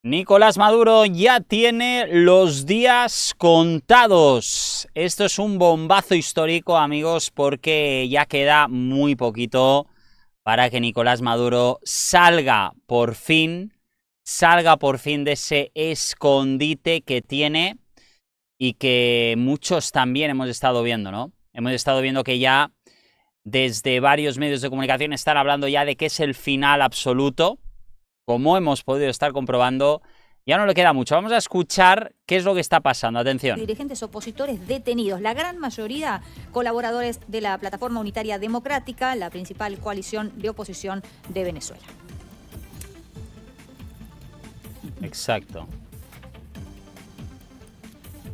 Nicolás Maduro ya tiene los días contados. Esto es un bombazo histórico, amigos, porque ya queda muy poquito para que Nicolás Maduro salga por fin de ese escondite que tiene y que muchos también hemos estado viendo, ¿no? Hemos estado viendo que ya desde varios medios de comunicación están hablando ya de que es el final absoluto. Como hemos podido estar comprobando, ya no le queda mucho. Vamos a escuchar qué es lo que está pasando. Atención. Dirigentes opositores detenidos, la gran mayoría colaboradores de la Plataforma Unitaria Democrática, la principal coalición de oposición de Venezuela. Exacto.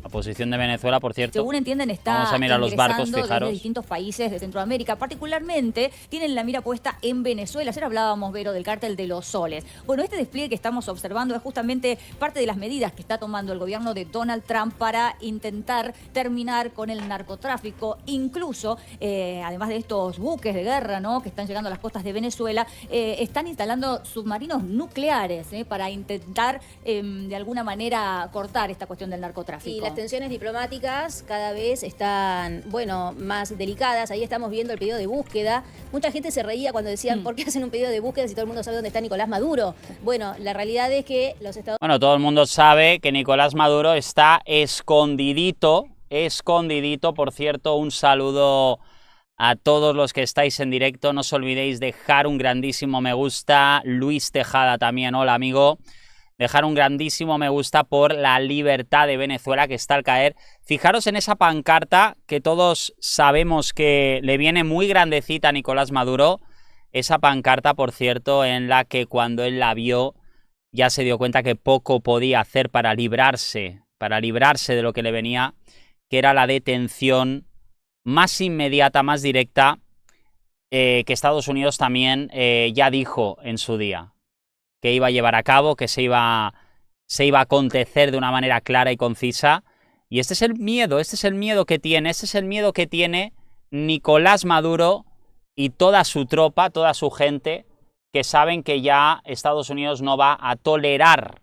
La posición de Venezuela, por cierto. Según entienden, está vamos a mirar los barcos, fijaros. Desde distintos países de Centroamérica. Particularmente tienen la mira puesta en Venezuela. Ayer hablábamos, Vero, del cártel de los soles. Bueno, este despliegue que estamos observando es justamente parte de las medidas que está tomando el gobierno de Donald Trump para intentar terminar con el narcotráfico. Incluso, además de estos buques de guerra, ¿no?, que están llegando a las costas de Venezuela, están instalando submarinos nucleares para intentar, de alguna manera, cortar esta cuestión del narcotráfico. Y las tensiones diplomáticas cada vez están, bueno, más delicadas. Ahí estamos viendo el pedido de búsqueda. Mucha gente se reía cuando decían, ¿por qué hacen un pedido de búsqueda si todo el mundo sabe dónde está Nicolás Maduro? Bueno, la realidad es que los Estados... Bueno, todo el mundo sabe que Nicolás Maduro está escondidito. Por cierto, un saludo a todos los que estáis en directo. No os olvidéis dejar un grandísimo me gusta. Luis Tejada también, hola amigo. Dejar un grandísimo me gusta por la libertad de Venezuela que está al caer. Fijaros en esa pancarta que todos sabemos que le viene muy grandecita a Nicolás Maduro. Esa pancarta, por cierto, en la que cuando él la vio ya se dio cuenta que poco podía hacer para librarse de lo que le venía, que era la detención más inmediata, más directa, que Estados Unidos también ya dijo en su día que iba a llevar a cabo, que se iba a acontecer de una manera clara y concisa. Y este es el miedo que tiene Nicolás Maduro y toda su tropa, toda su gente, que saben que ya Estados Unidos no va a tolerar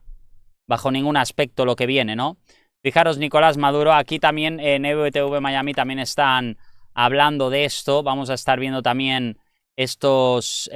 bajo ningún aspecto lo que viene, ¿no? Fijaros, Nicolás Maduro, aquí también en EBTV Miami también están hablando de esto. Vamos a estar viendo también nuestros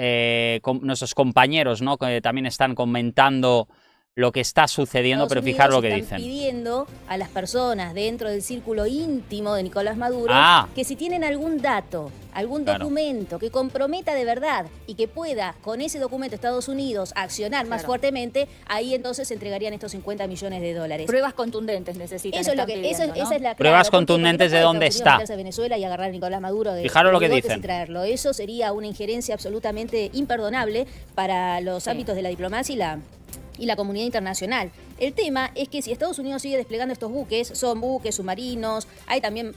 compañeros, ¿no?, que también están comentando lo que está sucediendo, pero fijaros lo que dicen. Pidiendo a las personas dentro del círculo íntimo de Nicolás Maduro que si tienen algún dato, algún documento que comprometa de verdad y que pueda con ese documento Estados Unidos accionar más fuertemente, ahí entonces se entregarían estos 50 millones de dólares. Pruebas contundentes necesitan. Eso es lo que pidiendo, ¿no? Esa es la pruebas contundentes de dónde está. A Venezuela y agarrar a Nicolás Maduro fijaros lo que dicen. Y traerlo. Eso sería una injerencia absolutamente imperdonable para los ámbitos de la diplomacia y la comunidad internacional. El tema es que si Estados Unidos sigue desplegando estos buques, son buques, submarinos, hay también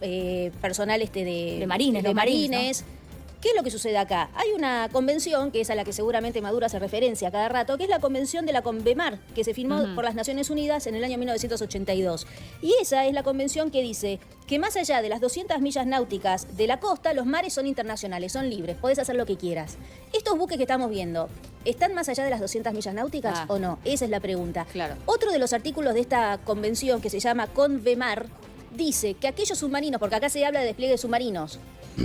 personal de marines. ¿No? ¿Qué es lo que sucede acá? Hay una convención, que es a la que seguramente Maduro hace referencia cada rato, que es la convención de la CONVEMAR, que se firmó por las Naciones Unidas en el año 1982. Y esa es la convención que dice que más allá de las 200 millas náuticas de la costa, los mares son internacionales, son libres, podés hacer lo que quieras. Estos buques que estamos viendo, ¿están más allá de las 200 millas náuticas o no? Esa es la pregunta. Claro. Otro de los artículos de esta convención, que se llama CONVEMAR, dice que aquellos submarinos, porque acá se habla de despliegue de submarinos,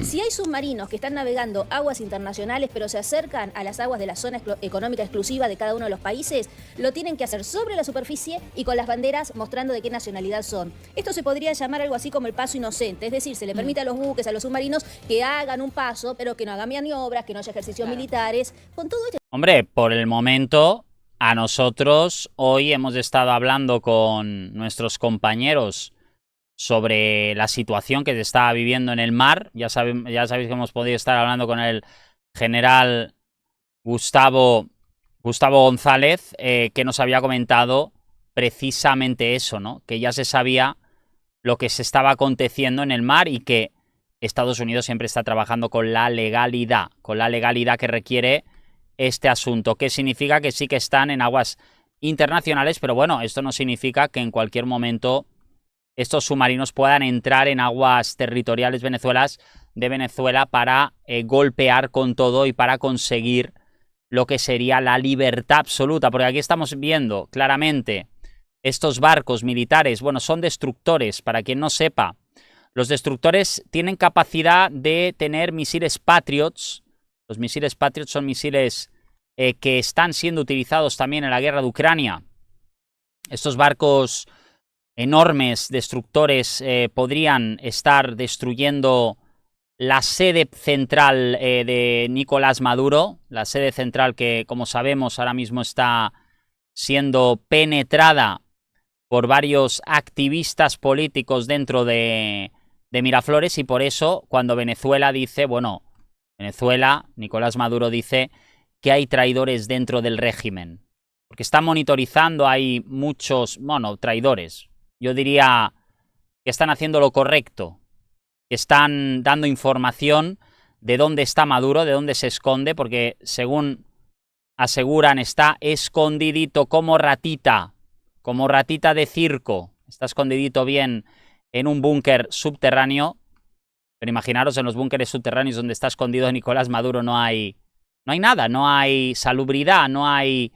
si hay submarinos que están navegando aguas internacionales pero se acercan a las aguas de la zona económica exclusiva de cada uno de los países, lo tienen que hacer sobre la superficie y con las banderas mostrando de qué nacionalidad son. Esto se podría llamar algo así como el paso inocente, es decir, se le permite a los buques, a los submarinos, que hagan un paso, pero que no hagan maniobras, que no haya ejercicios militares, con todo esto. Hombre, por el momento, a nosotros hoy hemos estado hablando con nuestros compañeros sobre la situación que se está viviendo en el mar. Ya sabéis que hemos podido estar hablando con el general Gustavo González, que nos había comentado precisamente eso, ¿no? Que ya se sabía lo que se estaba aconteciendo en el mar y que Estados Unidos siempre está trabajando con la legalidad que requiere este asunto. ¿Qué significa? Que sí que están en aguas internacionales, pero bueno, esto no significa que en cualquier momento estos submarinos puedan entrar en aguas territoriales de Venezuela para golpear con todo y para conseguir lo que sería la libertad absoluta, porque aquí estamos viendo claramente estos barcos militares, bueno, son destructores, para quien no sepa. Los destructores tienen capacidad de tener misiles Patriots. Los misiles Patriot son misiles que están siendo utilizados también en la guerra de Ucrania. Estos barcos enormes destructores podrían estar destruyendo la sede central de Nicolás Maduro, la sede central que, como sabemos, ahora mismo está siendo penetrada por varios activistas políticos dentro de Miraflores, y por eso cuando Venezuela dice, bueno, Nicolás Maduro dice que hay traidores dentro del régimen, porque está monitorizando, hay muchos, bueno, traidores. Yo diría que están haciendo lo correcto, que están dando información de dónde está Maduro, de dónde se esconde, porque según aseguran está escondidito como ratita de circo, está escondidito bien en un búnker subterráneo. Pero imaginaros, en los búnkeres subterráneos donde está escondido Nicolás Maduro no hay nada, no hay salubridad, no hay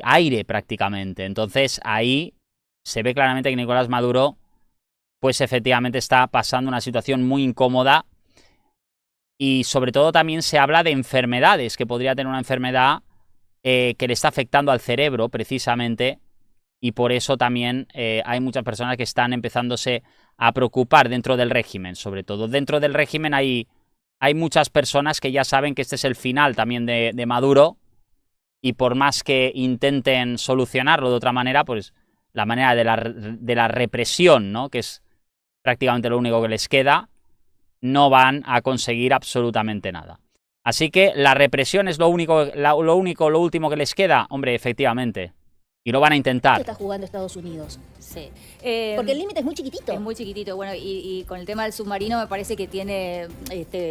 aire prácticamente. Entonces ahí se ve claramente que Nicolás Maduro pues efectivamente está pasando una situación muy incómoda, y sobre todo también se habla de enfermedades, que podría tener una enfermedad que le está afectando al cerebro precisamente, y por eso también hay muchas personas que están empezándose a preocupar dentro del régimen. Sobre todo dentro del régimen hay muchas personas que ya saben que este es el final también de Maduro, y por más que intenten solucionarlo de otra manera, pues la manera de la represión, ¿no?, que es prácticamente lo único que les queda, no van a conseguir absolutamente nada. Así que la represión es lo último que les queda, hombre, efectivamente. Y lo van a intentar. ¿Qué está jugando Estados Unidos? Sí. Porque el límite es muy chiquitito. Es muy chiquitito. Bueno, y con el tema del submarino me parece que tiene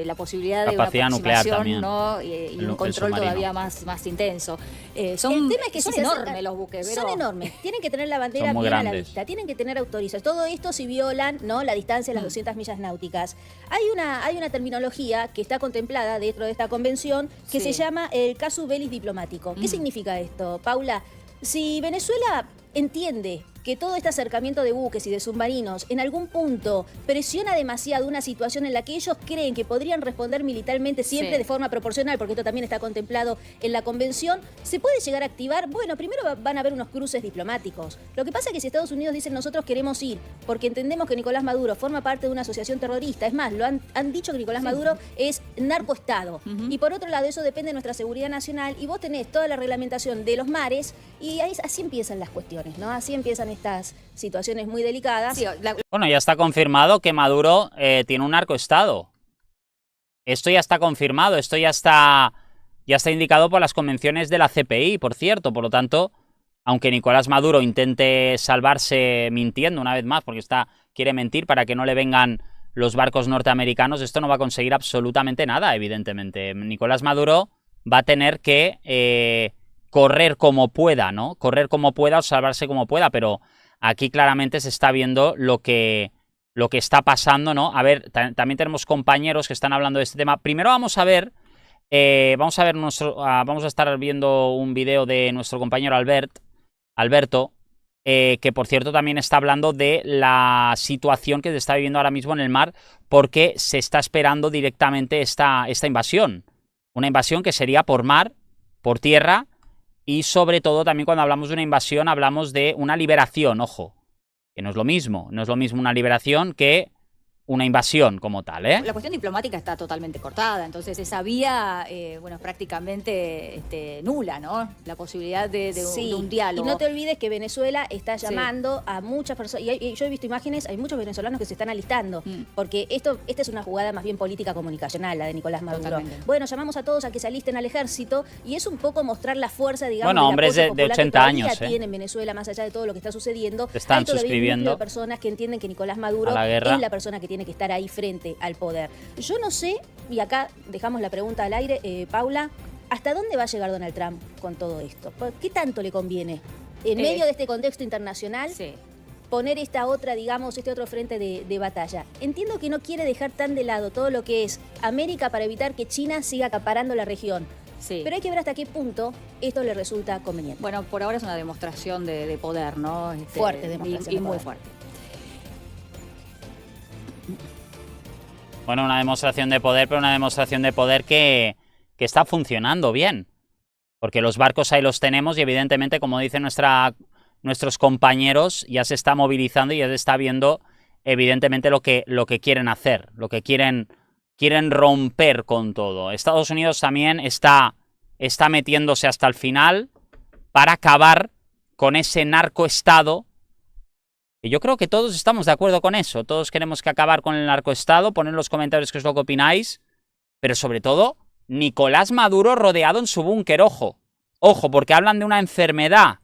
la posibilidad de capacidad una nuclear aproximación, también, ¿no? Y un control todavía más intenso. El tema es que son enormes los buques, Son enormes. Tienen que tener la bandera Son muy bien a la grandes. vista. Tienen que tener autorización. Todo esto si violan, ¿no?, la distancia de las 200 millas náuticas. Hay una terminología que está contemplada dentro de esta convención que se llama el casus belli diplomático. ¿Qué significa esto, Paula? Si Venezuela entiende que todo este acercamiento de buques y de submarinos en algún punto presiona demasiado una situación en la que ellos creen que podrían responder militarmente siempre de forma proporcional, porque esto también está contemplado en la convención, ¿se puede llegar a activar? Bueno, primero van a haber unos cruces diplomáticos. Lo que pasa es que si Estados Unidos dice nosotros queremos ir porque entendemos que Nicolás Maduro forma parte de una asociación terrorista, es más, han dicho que Nicolás Maduro es narcoestado, y por otro lado eso depende de nuestra seguridad nacional, y vos tenés toda la reglamentación de los mares, y así empiezan las cuestiones, ¿no? Así empiezan estas situaciones muy delicadas. Sí, Bueno, ya está confirmado que Maduro tiene un narcoestado. Esto ya está confirmado, esto ya está indicado por las convenciones de la CPI, por cierto. Por lo tanto, aunque Nicolás Maduro intente salvarse mintiendo una vez más, porque quiere mentir para que no le vengan los barcos norteamericanos, esto no va a conseguir absolutamente nada, evidentemente. Nicolás Maduro va a tener que correr como pueda, ¿no? Correr como pueda o salvarse como pueda, pero aquí claramente se está viendo lo que está pasando, ¿no? A ver, también tenemos compañeros que están hablando de este tema. Primero vamos a estar viendo un video de nuestro compañero Alberto, que por cierto también está hablando de la situación que se está viviendo ahora mismo en el mar, porque se está esperando directamente esta invasión. Una invasión que sería por mar, por tierra. Y sobre todo también cuando hablamos de una invasión hablamos de una liberación, ojo, que no es lo mismo una liberación que una invasión como tal, ¿eh? La cuestión diplomática está totalmente cortada, entonces esa vía, bueno, es prácticamente nula, ¿no? La posibilidad de un diálogo. Y no te olvides que Venezuela está llamando a muchas personas, y yo he visto imágenes, hay muchos venezolanos que se están alistando, porque esta es una jugada más bien política comunicacional, la de Nicolás Maduro. Totalmente. Bueno, llamamos a todos a que se alisten al ejército, y es un poco mostrar la fuerza, digamos, bueno, hombres de 80 años, tiene en Venezuela, más allá de todo lo que está sucediendo. Están hay todavía suscribiendo un núcleo de personas que entienden que Nicolás Maduro a la guerra. Es la persona que tiene que estar ahí frente al poder. Yo no sé, y acá dejamos la pregunta al aire, Paula, ¿hasta dónde va a llegar Donald Trump con todo esto? ¿Qué tanto le conviene? En medio de este contexto internacional, poner esta otra, digamos, este otro frente de batalla. Entiendo que no quiere dejar tan de lado todo lo que es América para evitar que China siga acaparando la región. Sí. Pero hay que ver hasta qué punto esto le resulta conveniente. Bueno, por ahora es una demostración de poder, ¿no? Fuerte demostración y de muy poder. fuerte. Bueno, una demostración de poder, pero una demostración de poder que está funcionando bien. Porque los barcos ahí los tenemos y evidentemente, como dicen nuestros compañeros, ya se está movilizando y ya se está viendo evidentemente lo que quieren hacer, lo que quieren romper con todo. Estados Unidos también está metiéndose hasta el final para acabar con ese narcoestado. Y yo creo que todos estamos de acuerdo con eso. Todos queremos que acabar con el narcoestado. Poned en los comentarios qué es lo que opináis. Pero sobre todo, Nicolás Maduro rodeado en su búnker, ojo. Ojo, porque hablan de una enfermedad.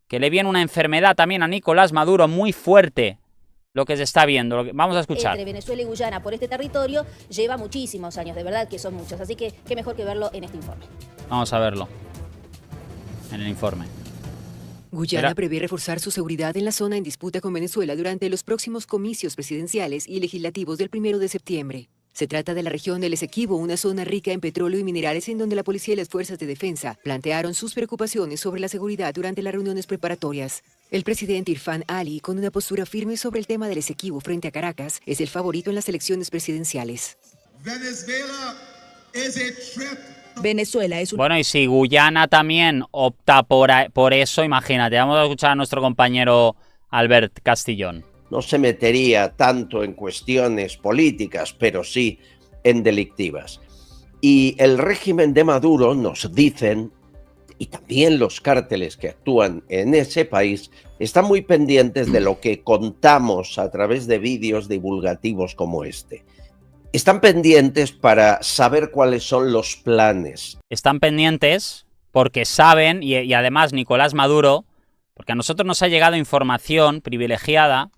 Que le viene una enfermedad también a Nicolás Maduro muy fuerte. Lo que se está viendo. Vamos a escuchar. Entre Venezuela y Guyana por este territorio lleva muchísimos años, de verdad que son muchos. Así que qué mejor que verlo en este informe. Vamos a verlo. En el informe. Guyana prevé reforzar su seguridad en la zona en disputa con Venezuela durante los próximos comicios presidenciales y legislativos del 1 de septiembre. Se trata de la región del Esequibo, una zona rica en petróleo y minerales en donde la policía y las fuerzas de defensa plantearon sus preocupaciones sobre la seguridad durante las reuniones preparatorias. El presidente Irfan Ali, con una postura firme sobre el tema del Esequibo frente a Caracas, es el favorito en las elecciones presidenciales. Venezuela es un... Bueno, y si Guyana también opta por eso, imagínate. Vamos a escuchar a nuestro compañero Albert Castillón. No se metería tanto en cuestiones políticas, pero sí en delictivas. Y el régimen de Maduro, nos dicen, y también los cárteles que actúan en ese país, están muy pendientes de lo que contamos a través de vídeos divulgativos como este. Están pendientes para saber cuáles son los planes. Están pendientes porque saben, y además Nicolás Maduro, porque a nosotros nos ha llegado información privilegiada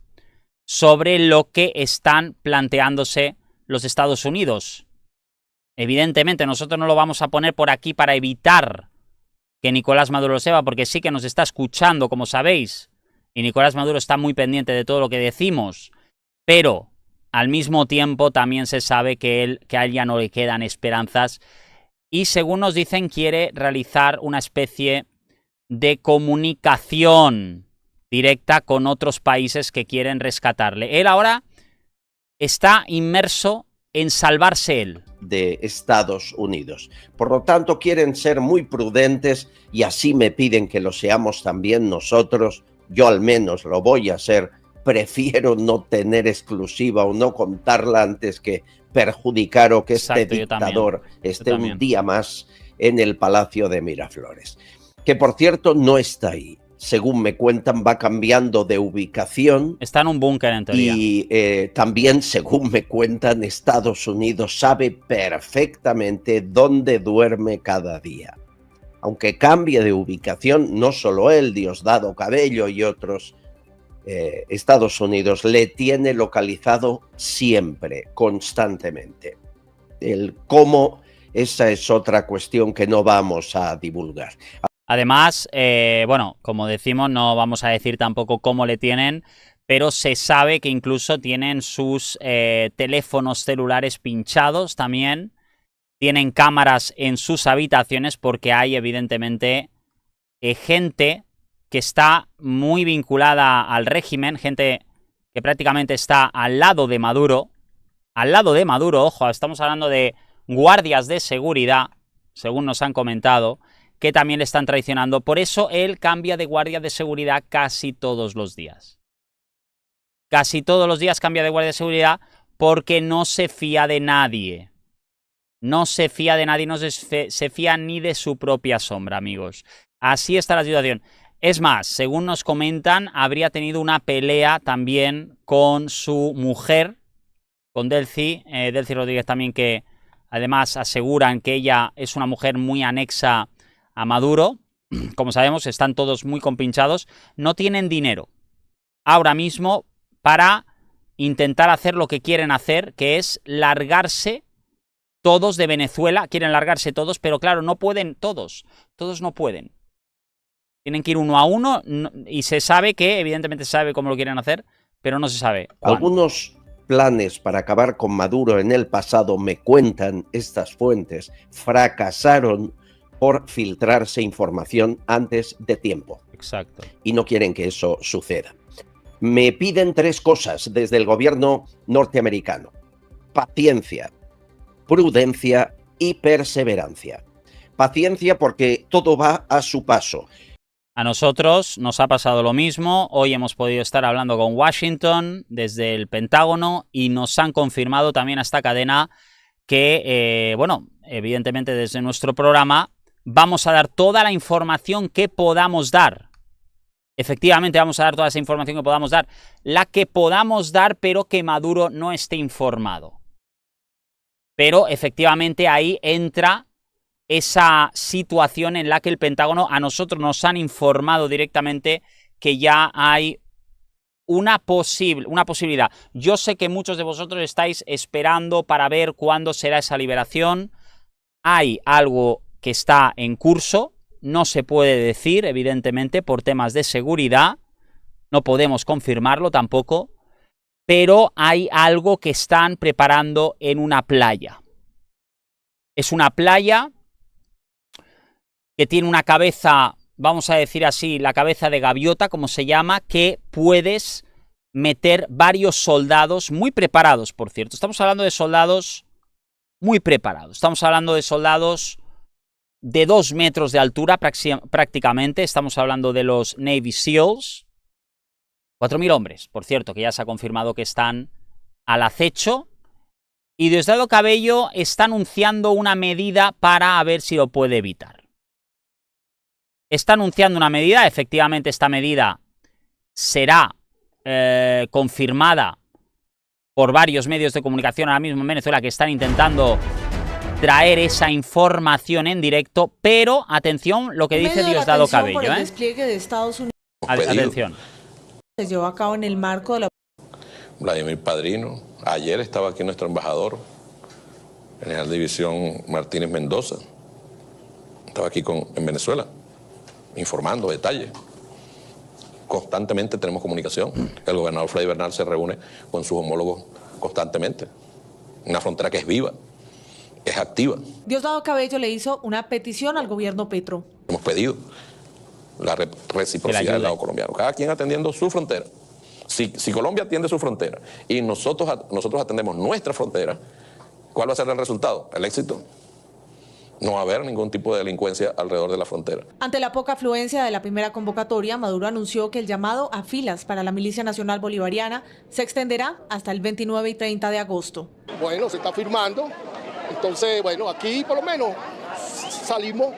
sobre lo que están planteándose los Estados Unidos. Evidentemente nosotros no lo vamos a poner por aquí para evitar que Nicolás Maduro lo sepa, porque sí que nos está escuchando, como sabéis, y Nicolás Maduro está muy pendiente de todo lo que decimos, pero al mismo tiempo también se sabe que a él ya no le quedan esperanzas y, según nos dicen, quiere realizar una especie de comunicación directa con otros países que quieren rescatarle. Él ahora está inmerso en salvarse él. De Estados Unidos. Por lo tanto, quieren ser muy prudentes y así me piden que lo seamos también nosotros. Yo al menos lo voy a hacer. Prefiero no tener exclusiva o no contarla antes que perjudicar o que este dictador esté un día más en el Palacio de Miraflores. Que por cierto no está ahí. Según me cuentan, va cambiando de ubicación. Está en un búnker, en teoría. Y también, según me cuentan, Estados Unidos sabe perfectamente dónde duerme cada día. Aunque cambie de ubicación, no solo él, Diosdado Cabello y otros, Estados Unidos le tiene localizado siempre, constantemente. El cómo, esa es otra cuestión que no vamos a divulgar. Además, bueno, como decimos, no vamos a decir tampoco cómo le tienen, pero se sabe que incluso tienen sus teléfonos celulares pinchados también, tienen cámaras en sus habitaciones porque hay evidentemente gente que está muy vinculada al régimen, gente que prácticamente está al lado de Maduro, ojo, estamos hablando de guardias de seguridad, según nos han comentado, que también le están traicionando. Por eso él cambia de guardia de seguridad casi todos los días. Casi todos los días cambia de guardia de seguridad porque no se fía de nadie. No se fía de nadie, no se fía ni de su propia sombra, amigos. Así está la situación. Es más, según nos comentan, habría tenido una pelea también con su mujer, con Delcy Rodríguez también, que además aseguran que ella es una mujer muy anexa a Maduro. Como sabemos, están todos muy compinchados. No tienen dinero ahora mismo para intentar hacer lo que quieren hacer, que es largarse todos de Venezuela. Quieren largarse todos, pero claro, no pueden todos. Todos no pueden. Tienen que ir uno a uno y se sabe que, evidentemente se sabe cómo lo quieren hacer, pero no se sabe cuándo. Algunos planes para acabar con Maduro en el pasado, me cuentan estas fuentes, fracasaron por filtrarse información antes de tiempo. Exacto. Y no quieren que eso suceda. Me piden 3 cosas desde el gobierno norteamericano: paciencia, prudencia y perseverancia. Paciencia porque todo va a su paso. A nosotros nos ha pasado lo mismo. Hoy hemos podido estar hablando con Washington desde el Pentágono y nos han confirmado también a esta cadena que, bueno, evidentemente desde nuestro programa vamos a dar toda la información que podamos dar. Efectivamente vamos a dar toda esa información que podamos dar. La que podamos dar, pero que Maduro no esté informado. Pero efectivamente ahí entra esa situación en la que el Pentágono, a nosotros nos han informado directamente que ya hay una posibilidad. Yo sé que muchos de vosotros estáis esperando para ver cuándo será esa liberación. Hay algo que está en curso, no se puede decir, evidentemente, por temas de seguridad, no podemos confirmarlo tampoco, pero hay algo que están preparando en una playa. Es una playa que tiene una cabeza, vamos a decir así, la cabeza de gaviota, como se llama, que puedes meter varios soldados muy preparados, por cierto. Estamos hablando de soldados muy preparados. Estamos hablando de soldados de 2 metros de altura prácticamente. Estamos hablando de los Navy SEALs. 4.000 hombres, por cierto, que ya se ha confirmado que están al acecho. Y Diosdado Cabello está anunciando una medida para ver si lo puede evitar. Está anunciando una medida, efectivamente esta medida será confirmada por varios medios de comunicación ahora mismo en Venezuela que están intentando traer esa información en directo, pero atención lo que dice Diosdado Cabello. Por el despliegue de Estados Unidos. Atención. Se llevó a cabo en el marco de la... Vladimir Padrino, ayer estaba aquí nuestro embajador, general de división Martínez Mendoza, estaba aquí en Venezuela, informando detalles. Constantemente tenemos comunicación. El gobernador Freddy Bernal se reúne con sus homólogos constantemente. Una frontera que es viva, es activa. Diosdado Cabello le hizo una petición al gobierno Petro. Hemos pedido la reciprocidad del lado colombiano, cada quien atendiendo su frontera. Si Colombia atiende su frontera y nosotros atendemos nuestra frontera, ¿cuál va a ser el resultado? El éxito. No va a haber ningún tipo de delincuencia alrededor de la frontera. Ante la poca afluencia de la primera convocatoria, Maduro anunció que el llamado a filas para la Milicia Nacional Bolivariana se extenderá hasta el 29 y 30 de agosto. Bueno, se está firmando. Entonces, bueno, aquí por lo menos salimos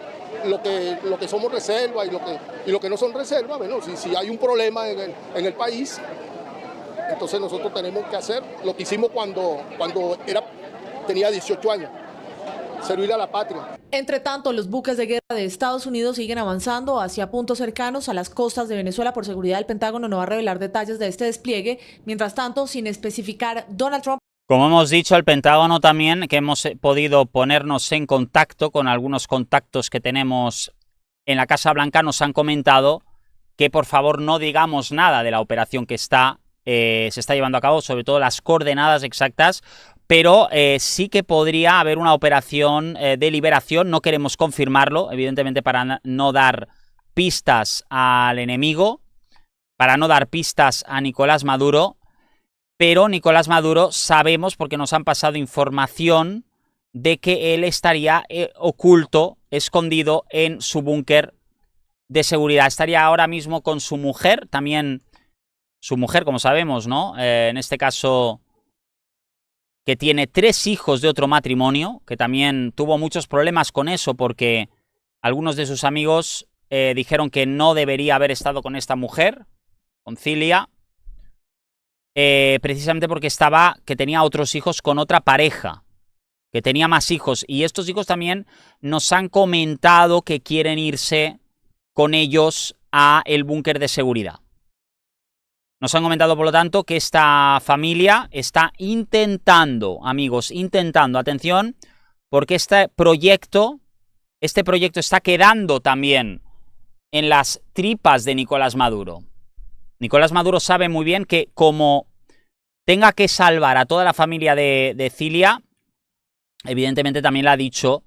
lo que somos reserva y lo que no son reserva. Bueno, si hay un problema en el país, entonces nosotros tenemos que hacer lo que hicimos cuando tenía 18 años. Servir a la patria. Entre tanto, los buques de guerra de Estados Unidos siguen avanzando hacia puntos cercanos a las costas de Venezuela. Por seguridad, el Pentágono no va a revelar detalles de este despliegue. Mientras tanto, sin especificar, Donald Trump... Como hemos dicho, el Pentágono también, que hemos podido ponernos en contacto con algunos contactos que tenemos en la Casa Blanca, nos han comentado que por favor no digamos nada de la operación que se está llevando a cabo, sobre todo las coordenadas exactas, pero sí que podría haber una operación de liberación. No queremos confirmarlo, evidentemente, para no dar pistas al enemigo, para no dar pistas a Nicolás Maduro, pero Nicolás Maduro sabemos, porque nos han pasado información, de que él estaría oculto, escondido en su búnker de seguridad. Estaría ahora mismo con su mujer, también su mujer, como sabemos, ¿no? En este caso, que tiene 3 hijos de otro matrimonio, que también tuvo muchos problemas con eso porque algunos de sus amigos dijeron que no debería haber estado con esta mujer, con Cilia, precisamente porque que tenía otros hijos con otra pareja, que tenía más hijos, y estos hijos también nos han comentado que quieren irse con ellos a el búnker de seguridad. Nos han comentado, por lo tanto, que esta familia está intentando, amigos, atención, porque este proyecto está quedando también en las tripas de Nicolás Maduro. Nicolás Maduro sabe muy bien que como tenga que salvar a toda la familia de Cilia, evidentemente también le ha dicho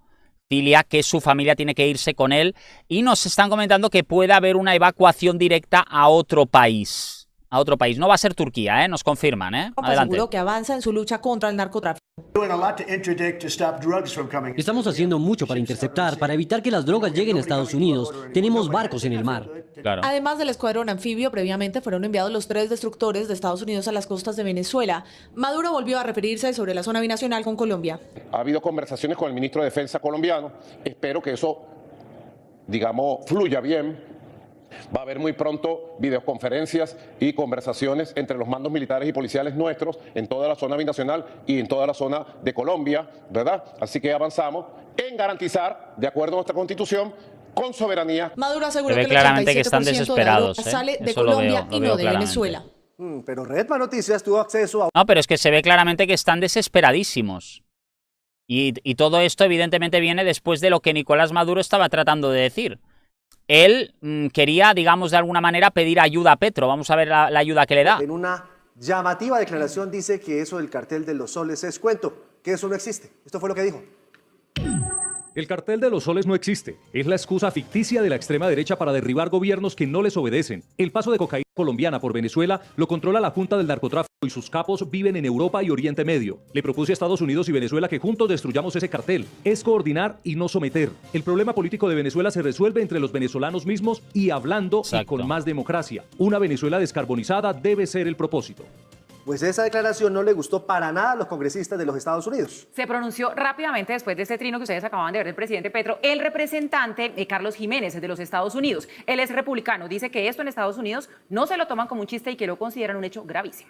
Cilia, que su familia tiene que irse con él y nos están comentando que puede haber una evacuación directa a otro país. No va a ser Turquía, nos confirman, Adelante. Aseguró que avanza en su lucha contra el narcotráfico. Estamos haciendo mucho para interceptar, para evitar que las drogas lleguen a Estados Unidos. Tenemos barcos en el mar. Claro. Además del escuadrón anfibio, previamente fueron enviados los 3 destructores de Estados Unidos a las costas de Venezuela. Maduro volvió a referirse sobre la zona binacional con Colombia. Ha habido conversaciones con el ministro de Defensa colombiano. Espero que eso, digamos, fluya bien. Va a haber muy pronto videoconferencias y conversaciones entre los mandos militares y policiales nuestros en toda la zona binacional y en toda la zona de Colombia, ¿verdad? Así que avanzamos en garantizar, de acuerdo a nuestra Constitución, con soberanía. Maduro aseguró Se ve que el claramente que 87% están desesperados, de la droga sale de Eso lo Colombia veo y no de claramente. Venezuela. Pero Redma Noticias tuvo acceso a... No, pero es que se ve claramente que están desesperadísimos. Y todo esto evidentemente viene después de lo que Nicolás Maduro estaba tratando de decir. Él quería, digamos, de alguna manera pedir ayuda a Petro. Vamos a ver la ayuda que le da. En una llamativa declaración dice que eso del cartel de los soles es cuento, que eso no existe. Esto fue lo que dijo. El cartel de los soles no existe. Es la excusa ficticia de la extrema derecha para derribar gobiernos que no les obedecen. El paso de cocaína colombiana por Venezuela lo controla la Junta del Narcotráfico y sus capos viven en Europa y Oriente Medio. Le propuse a Estados Unidos y Venezuela que juntos destruyamos ese cartel. Es coordinar y no someter. El problema político de Venezuela se resuelve entre los venezolanos mismos y hablando Exacto. y con más democracia. Una Venezuela descarbonizada debe ser el propósito. Pues esa declaración no le gustó para nada a los congresistas de los Estados Unidos. Se pronunció rápidamente después de este trino que ustedes acaban de ver del presidente Petro, el representante Carlos Jiménez de los Estados Unidos. Él es republicano, dice que esto en Estados Unidos no se lo toman como un chiste y que lo consideran un hecho gravísimo.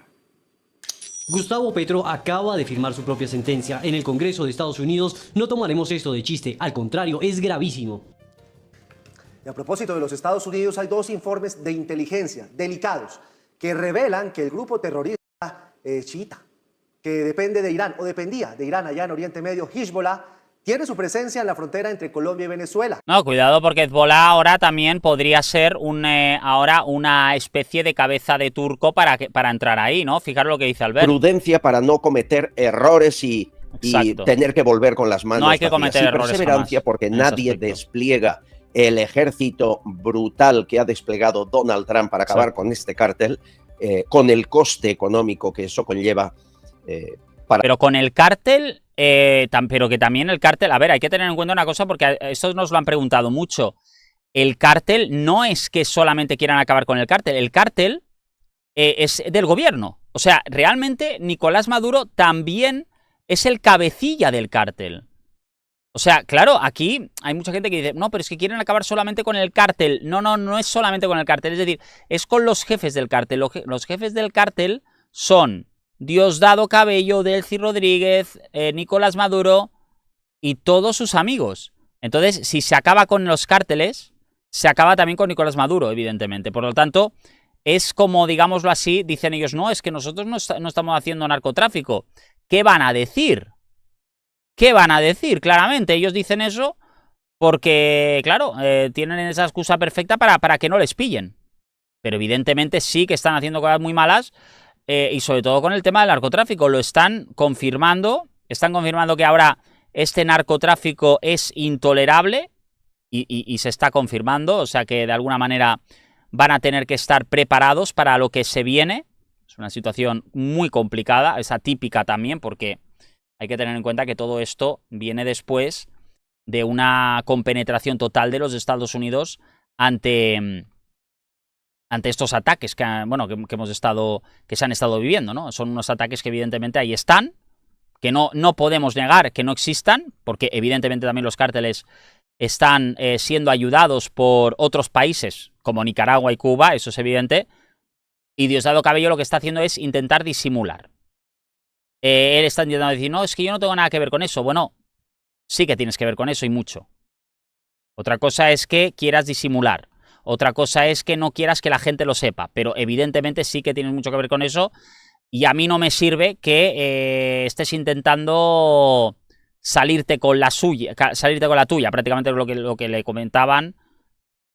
Gustavo Petro acaba de firmar su propia sentencia. En el Congreso de Estados Unidos no tomaremos esto de chiste, al contrario, es gravísimo. Y a propósito de los Estados Unidos, hay 2 informes de inteligencia delicados que revelan que el grupo terrorista chiita, que depende de Irán, o dependía de Irán allá en Oriente Medio, Hezbollah, tiene su presencia en la frontera entre Colombia y Venezuela. No, cuidado porque Hezbollah ahora también podría ser ahora una especie de cabeza de turco para entrar ahí, ¿no? Fijaros lo que dice Albert. Prudencia para no cometer errores y tener que volver con las manos No hay que vacías. cometer errores perseverancia jamás, porque en ese nadie aspecto. despliega el ejército brutal que ha desplegado Donald Trump para acabar con este cártel, con el coste económico que eso conlleva. Pero con el cártel, pero que también el cártel, a ver, hay que tener en cuenta una cosa porque esto nos lo han preguntado mucho. El cártel no es que solamente quieran acabar con el cártel es del gobierno. O sea, realmente Nicolás Maduro también es el cabecilla del cártel. O sea, claro, aquí hay mucha gente que dice, no, pero es que quieren acabar solamente con el cártel. No es solamente con el cártel, es decir, es con los jefes del cártel. Los jefes del cártel son Diosdado Cabello, Delcy Rodríguez, Nicolás Maduro y todos sus amigos. Entonces, si se acaba con los cárteles, se acaba también con Nicolás Maduro, evidentemente. Por lo tanto, es como, digámoslo así, dicen ellos, no, es que nosotros no estamos haciendo narcotráfico. ¿Qué van a decir? ¿Qué van a decir? Claramente, ellos dicen eso porque, claro, tienen esa excusa perfecta para que no les pillen. Pero evidentemente sí que están haciendo cosas muy malas y sobre todo con el tema del narcotráfico. Lo están confirmando que ahora este narcotráfico es intolerable y se está confirmando, o sea que de alguna manera van a tener que estar preparados para lo que se viene. Es una situación muy complicada, es atípica también porque hay que tener en cuenta que todo esto viene después de una compenetración total de los Estados Unidos ante estos ataques que se han estado viviendo, ¿no? Son unos ataques que evidentemente ahí están, que no podemos negar que no existan, porque evidentemente también los cárteles están siendo ayudados por otros países como Nicaragua y Cuba, eso es evidente, y Diosdado Cabello lo que está haciendo es intentar disimular. Él está intentando decir, no, es que yo no tengo nada que ver con eso. Bueno, sí que tienes que ver con eso y mucho. Otra cosa es que quieras disimular. Otra cosa es que no quieras que la gente lo sepa. Pero evidentemente sí que tienes mucho que ver con eso. Y a mí no me sirve que estés intentando salirte con la tuya. Prácticamente lo que le comentaban,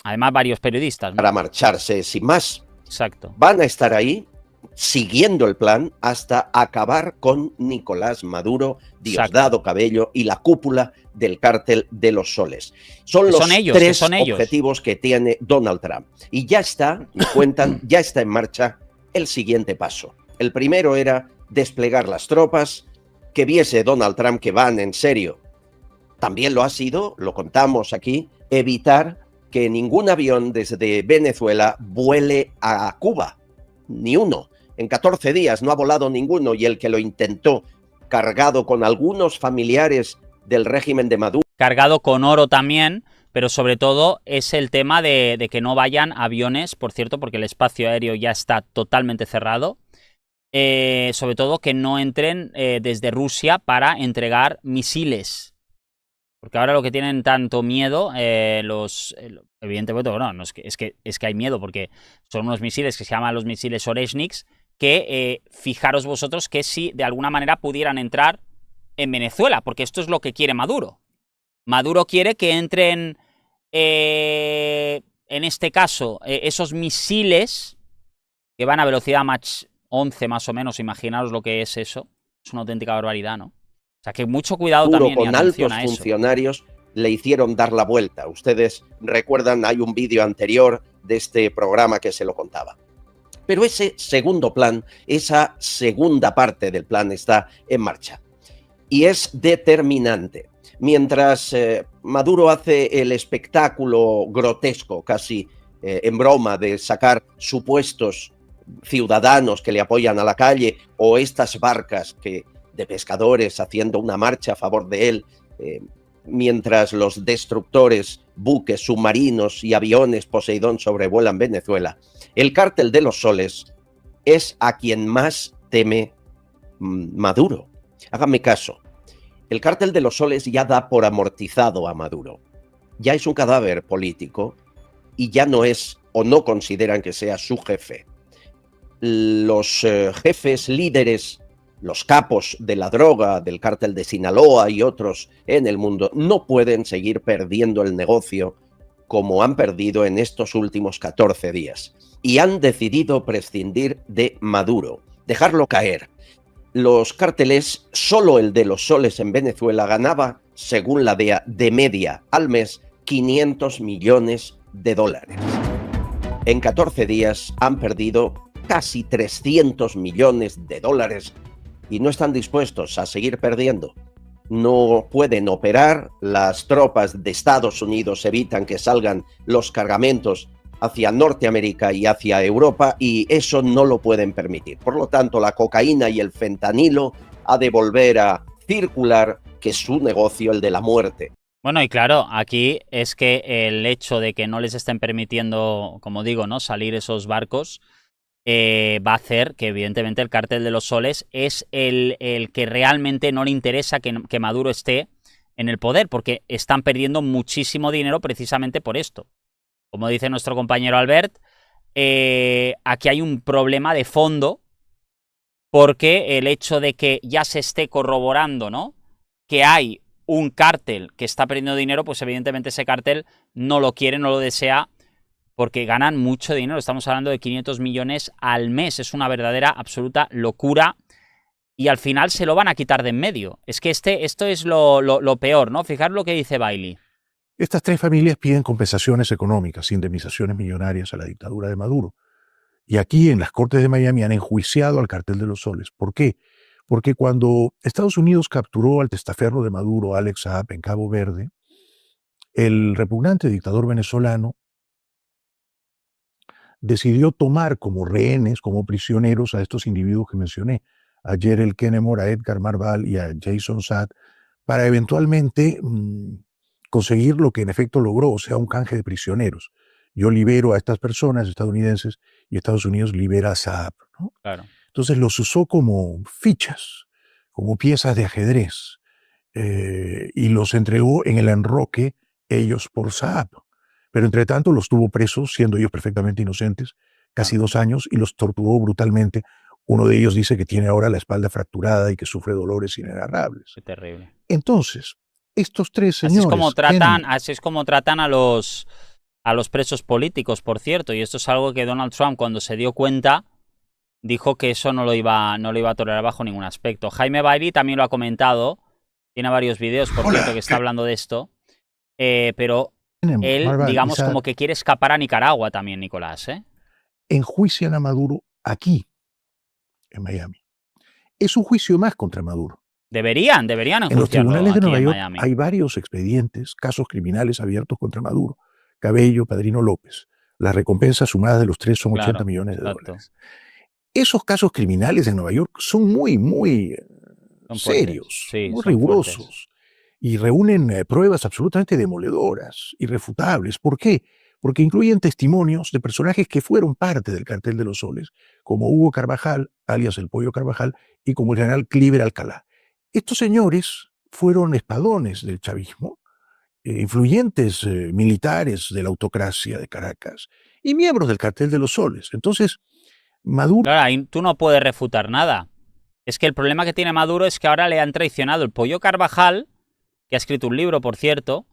además, varios periodistas, ¿no? Para marcharse sin más. Exacto. Van a estar ahí. siguiendo el plan hasta acabar con Nicolás Maduro, Diosdado Cabello y la cúpula del cártel de los soles. Son los tres objetivos que tiene Donald Trump. Y ya está, me cuentan, ya está en marcha el siguiente paso. El primero era desplegar las tropas, que viese Donald Trump que van en serio. También lo ha sido, lo contamos aquí, evitar que ningún avión desde Venezuela vuele a Cuba. Ni uno. En 14 días no ha volado ninguno, y el que lo intentó, cargado con algunos familiares del régimen de Maduro. Cargado con oro también, pero sobre todo es el tema de que no vayan aviones, por cierto, porque el espacio aéreo ya está totalmente cerrado. Sobre todo que no entren desde Rusia para entregar misiles. Porque ahora lo que tienen tanto miedo, evidentemente, bueno, no, es que hay miedo, porque son unos misiles que se llaman los misiles Oreshniks, que fijaros vosotros que si de alguna manera pudieran entrar en Venezuela, porque esto es lo que quiere Maduro. Maduro quiere que entren, en este caso, esos misiles que van a velocidad Mach 11 más o menos, imaginaros lo que es eso. Es una auténtica barbaridad, ¿no? O sea, que mucho cuidado también con altos funcionarios le hicieron dar la vuelta. Ustedes recuerdan, hay un vídeo anterior de este programa que se lo contaba. Pero ese segundo plan, esa segunda parte del plan está en marcha. Y es determinante. Mientras Maduro hace el espectáculo grotesco, casi en broma, de sacar supuestos ciudadanos que le apoyan a la calle, o estas barcas de pescadores haciendo una marcha a favor de él, mientras los destructores, buques, submarinos y aviones Poseidón sobrevuelan Venezuela, el cártel de los soles es a quien más teme Maduro. Háganme caso. El cártel de los soles ya da por amortizado a Maduro. Ya es un cadáver político y ya no es, o no consideran que sea su jefe. Los jefes líderes, los capos de la droga, del cártel de Sinaloa y otros en el mundo, no pueden seguir perdiendo el negocio como han perdido en estos últimos 14 días. Y han decidido prescindir de Maduro, dejarlo caer. Los cárteles, solo el de los soles en Venezuela, ganaba, según la DEA, de media al mes, $500 millones. En 14 días han perdido casi $300 millones y no están dispuestos a seguir perdiendo. No pueden operar, las tropas de Estados Unidos evitan que salgan los cargamentos hacia Norteamérica y hacia Europa, y eso no lo pueden permitir. Por lo tanto, la cocaína y el fentanilo ha de volver a circular, que es su negocio, el de la muerte. Bueno, y claro, aquí es que el hecho de que no les estén permitiendo, como digo, ¿no?, salir esos barcos, va a hacer que evidentemente el cártel de los soles es el que realmente no le interesa que Maduro esté en el poder, porque están perdiendo muchísimo dinero precisamente por esto. Como dice nuestro compañero Albert, aquí hay un problema de fondo, porque el hecho de que ya se esté corroborando, ¿no?, que hay un cártel que está perdiendo dinero, pues evidentemente ese cártel no lo quiere, no lo desea, porque ganan mucho dinero. Estamos hablando de 500 millones al mes. Es una verdadera, absoluta locura. Y al final se lo van a quitar de en medio. Es que esto es lo peor, ¿no? Fijaros lo que dice Bailey. Estas tres familias piden compensaciones económicas, indemnizaciones millonarias a la dictadura de Maduro. Y aquí en las Cortes de Miami han enjuiciado al cártel de los soles. ¿Por qué? Porque cuando Estados Unidos capturó al testaferro de Maduro, Alex Saab, en Cabo Verde, el repugnante dictador venezolano decidió tomar como rehenes, como prisioneros a estos individuos que mencioné, a Yerel Kenemore, a Edgar Marval y a Jason Saad, para eventualmente conseguir lo que en efecto logró, o sea, un canje de prisioneros. Yo libero a estas personas estadounidenses y Estados Unidos libera a Saab, ¿no? Claro. Entonces los usó como fichas, como piezas de ajedrez, y los entregó en el enroque ellos por Saab. Pero entre tanto los tuvo presos, siendo ellos perfectamente inocentes, casi 2 años, y los torturó brutalmente. Uno de ellos dice que tiene ahora la espalda fracturada y que sufre dolores inenarrables. Qué terrible. Entonces, estos tres señores... Así es como tratan a los presos políticos, por cierto. Y esto es algo que Donald Trump, cuando se dio cuenta, dijo que eso no lo iba a tolerar bajo ningún aspecto. Jaime Bailey también lo ha comentado, tiene varios vídeos, por cierto, que está hablando de esto, pero él, digamos, como que quiere escapar a Nicaragua también, Nicolás, ¿eh? Enjuician a Maduro aquí, en Miami. Es un juicio más contra Maduro. Deberían En los tribunales de Nueva York Miami. hay varios expedientes, casos criminales abiertos contra Maduro, Cabello, Padrino López. Las recompensas sumadas de los tres son 80 millones de dólares. Esos casos criminales en Nueva York son muy serios, sí, muy rigurosos y reúnen pruebas absolutamente demoledoras, irrefutables. ¿Por qué? Porque incluyen testimonios de personajes que fueron parte del Cartel de los Soles, como Hugo Carvajal, alias el Pollo Carvajal, y como el general Cliver Alcalá. Estos señores fueron espadones del chavismo, influyentes militares de la autocracia de Caracas y miembros del Cartel de los Soles. Entonces, Maduro... Claro, ahí tú no puedes refutar nada. Es que el problema que tiene Maduro es que ahora le han traicionado el Pollo Carvajal, que ha escrito un libro, por cierto,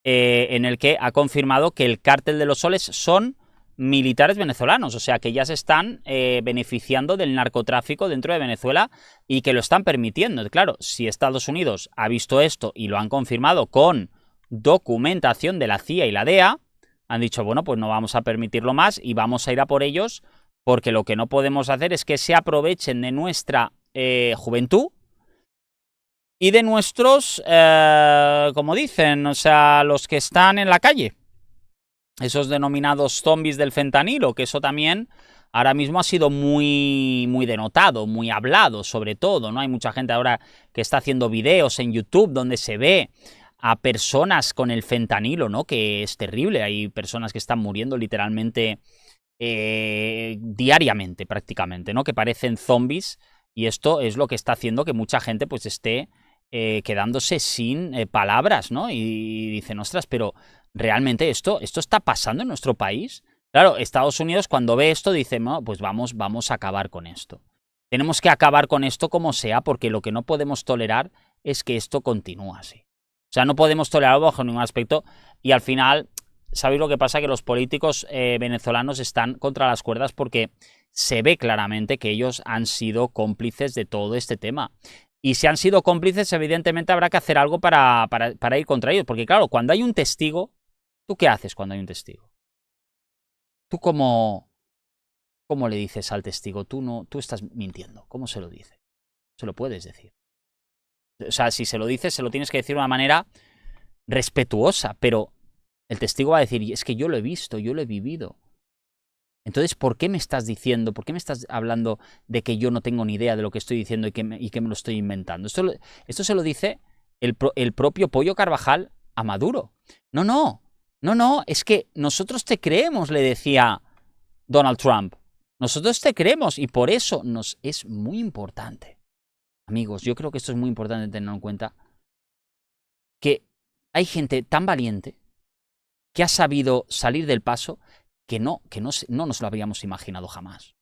en el que ha confirmado que el Cártel de los Soles son militares venezolanos, o sea que ya se están beneficiando del narcotráfico dentro de Venezuela y que lo están permitiendo. Claro, si Estados Unidos ha visto esto y lo han confirmado con documentación de la CIA y la DEA, han dicho, bueno, pues no vamos a permitirlo más y vamos a ir a por ellos, porque lo que no podemos hacer es que se aprovechen de nuestra juventud y de nuestros, como dicen, o sea, los que están en la calle. Esos denominados zombies del fentanilo, que eso también ahora mismo ha sido muy denotado, muy hablado, sobre todo, ¿no? Hay mucha gente ahora que está haciendo videos en YouTube donde se ve a personas con el fentanilo, ¿no? Que es terrible, hay personas que están muriendo literalmente diariamente, prácticamente, ¿no? Que parecen zombies, y esto es lo que está haciendo que mucha gente pues esté quedándose sin palabras, ¿no? Y dicen, ostras, pero ¿realmente esto está pasando en nuestro país? Claro, Estados Unidos cuando ve esto dice, no, pues vamos a acabar con esto. Tenemos que acabar con esto como sea, porque lo que no podemos tolerar es que esto continúe así. O sea, no podemos tolerarlo bajo ningún aspecto, y al final, ¿sabéis lo que pasa? Que los políticos venezolanos están contra las cuerdas porque se ve claramente que ellos han sido cómplices de todo este tema. Y si han sido cómplices, evidentemente habrá que hacer algo para ir contra ellos. Porque claro, cuando hay un testigo, ¿tú qué haces cuando hay un testigo? ¿Tú cómo le dices al testigo? Tú estás mintiendo. ¿Cómo se lo dices? Se lo puedes decir. O sea, si se lo dices, se lo tienes que decir de una manera respetuosa, pero el testigo va a decir, es que yo lo he visto, yo lo he vivido. Entonces, ¿por qué me estás diciendo, por qué me estás hablando de que yo no tengo ni idea de lo que estoy diciendo y que me lo estoy inventando? Esto se lo dice el propio Pollo Carvajal a Maduro. No, es que nosotros te creemos, le decía Donald Trump. Nosotros te creemos y por eso nos es muy importante. Amigos, yo creo que esto es muy importante tener en cuenta, que hay gente tan valiente que ha sabido salir del paso que no nos lo habríamos imaginado jamás.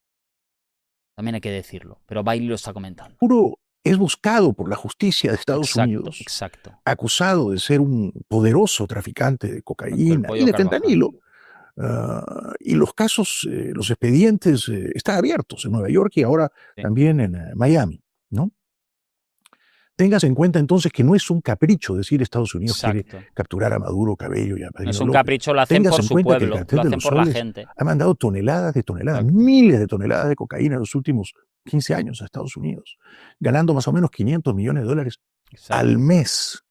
También hay que decirlo, pero Bailey lo está comentando. Maduro es buscado por la justicia de Estados Unidos, acusado de ser un poderoso traficante de cocaína y de fentanilo. Y los casos, los expedientes están abiertos en Nueva York y ahora también en Miami, ¿no? Tengas en cuenta entonces que no es un capricho decir Estados Unidos quiere capturar a Maduro, Cabello y a Padrino No es un López. capricho, lo hacen por su pueblo, lo hacen por la gente. Ha mandado toneladas de toneladas, miles de toneladas de cocaína en los últimos 15 años a Estados Unidos, ganando más o menos $500 millones al mes.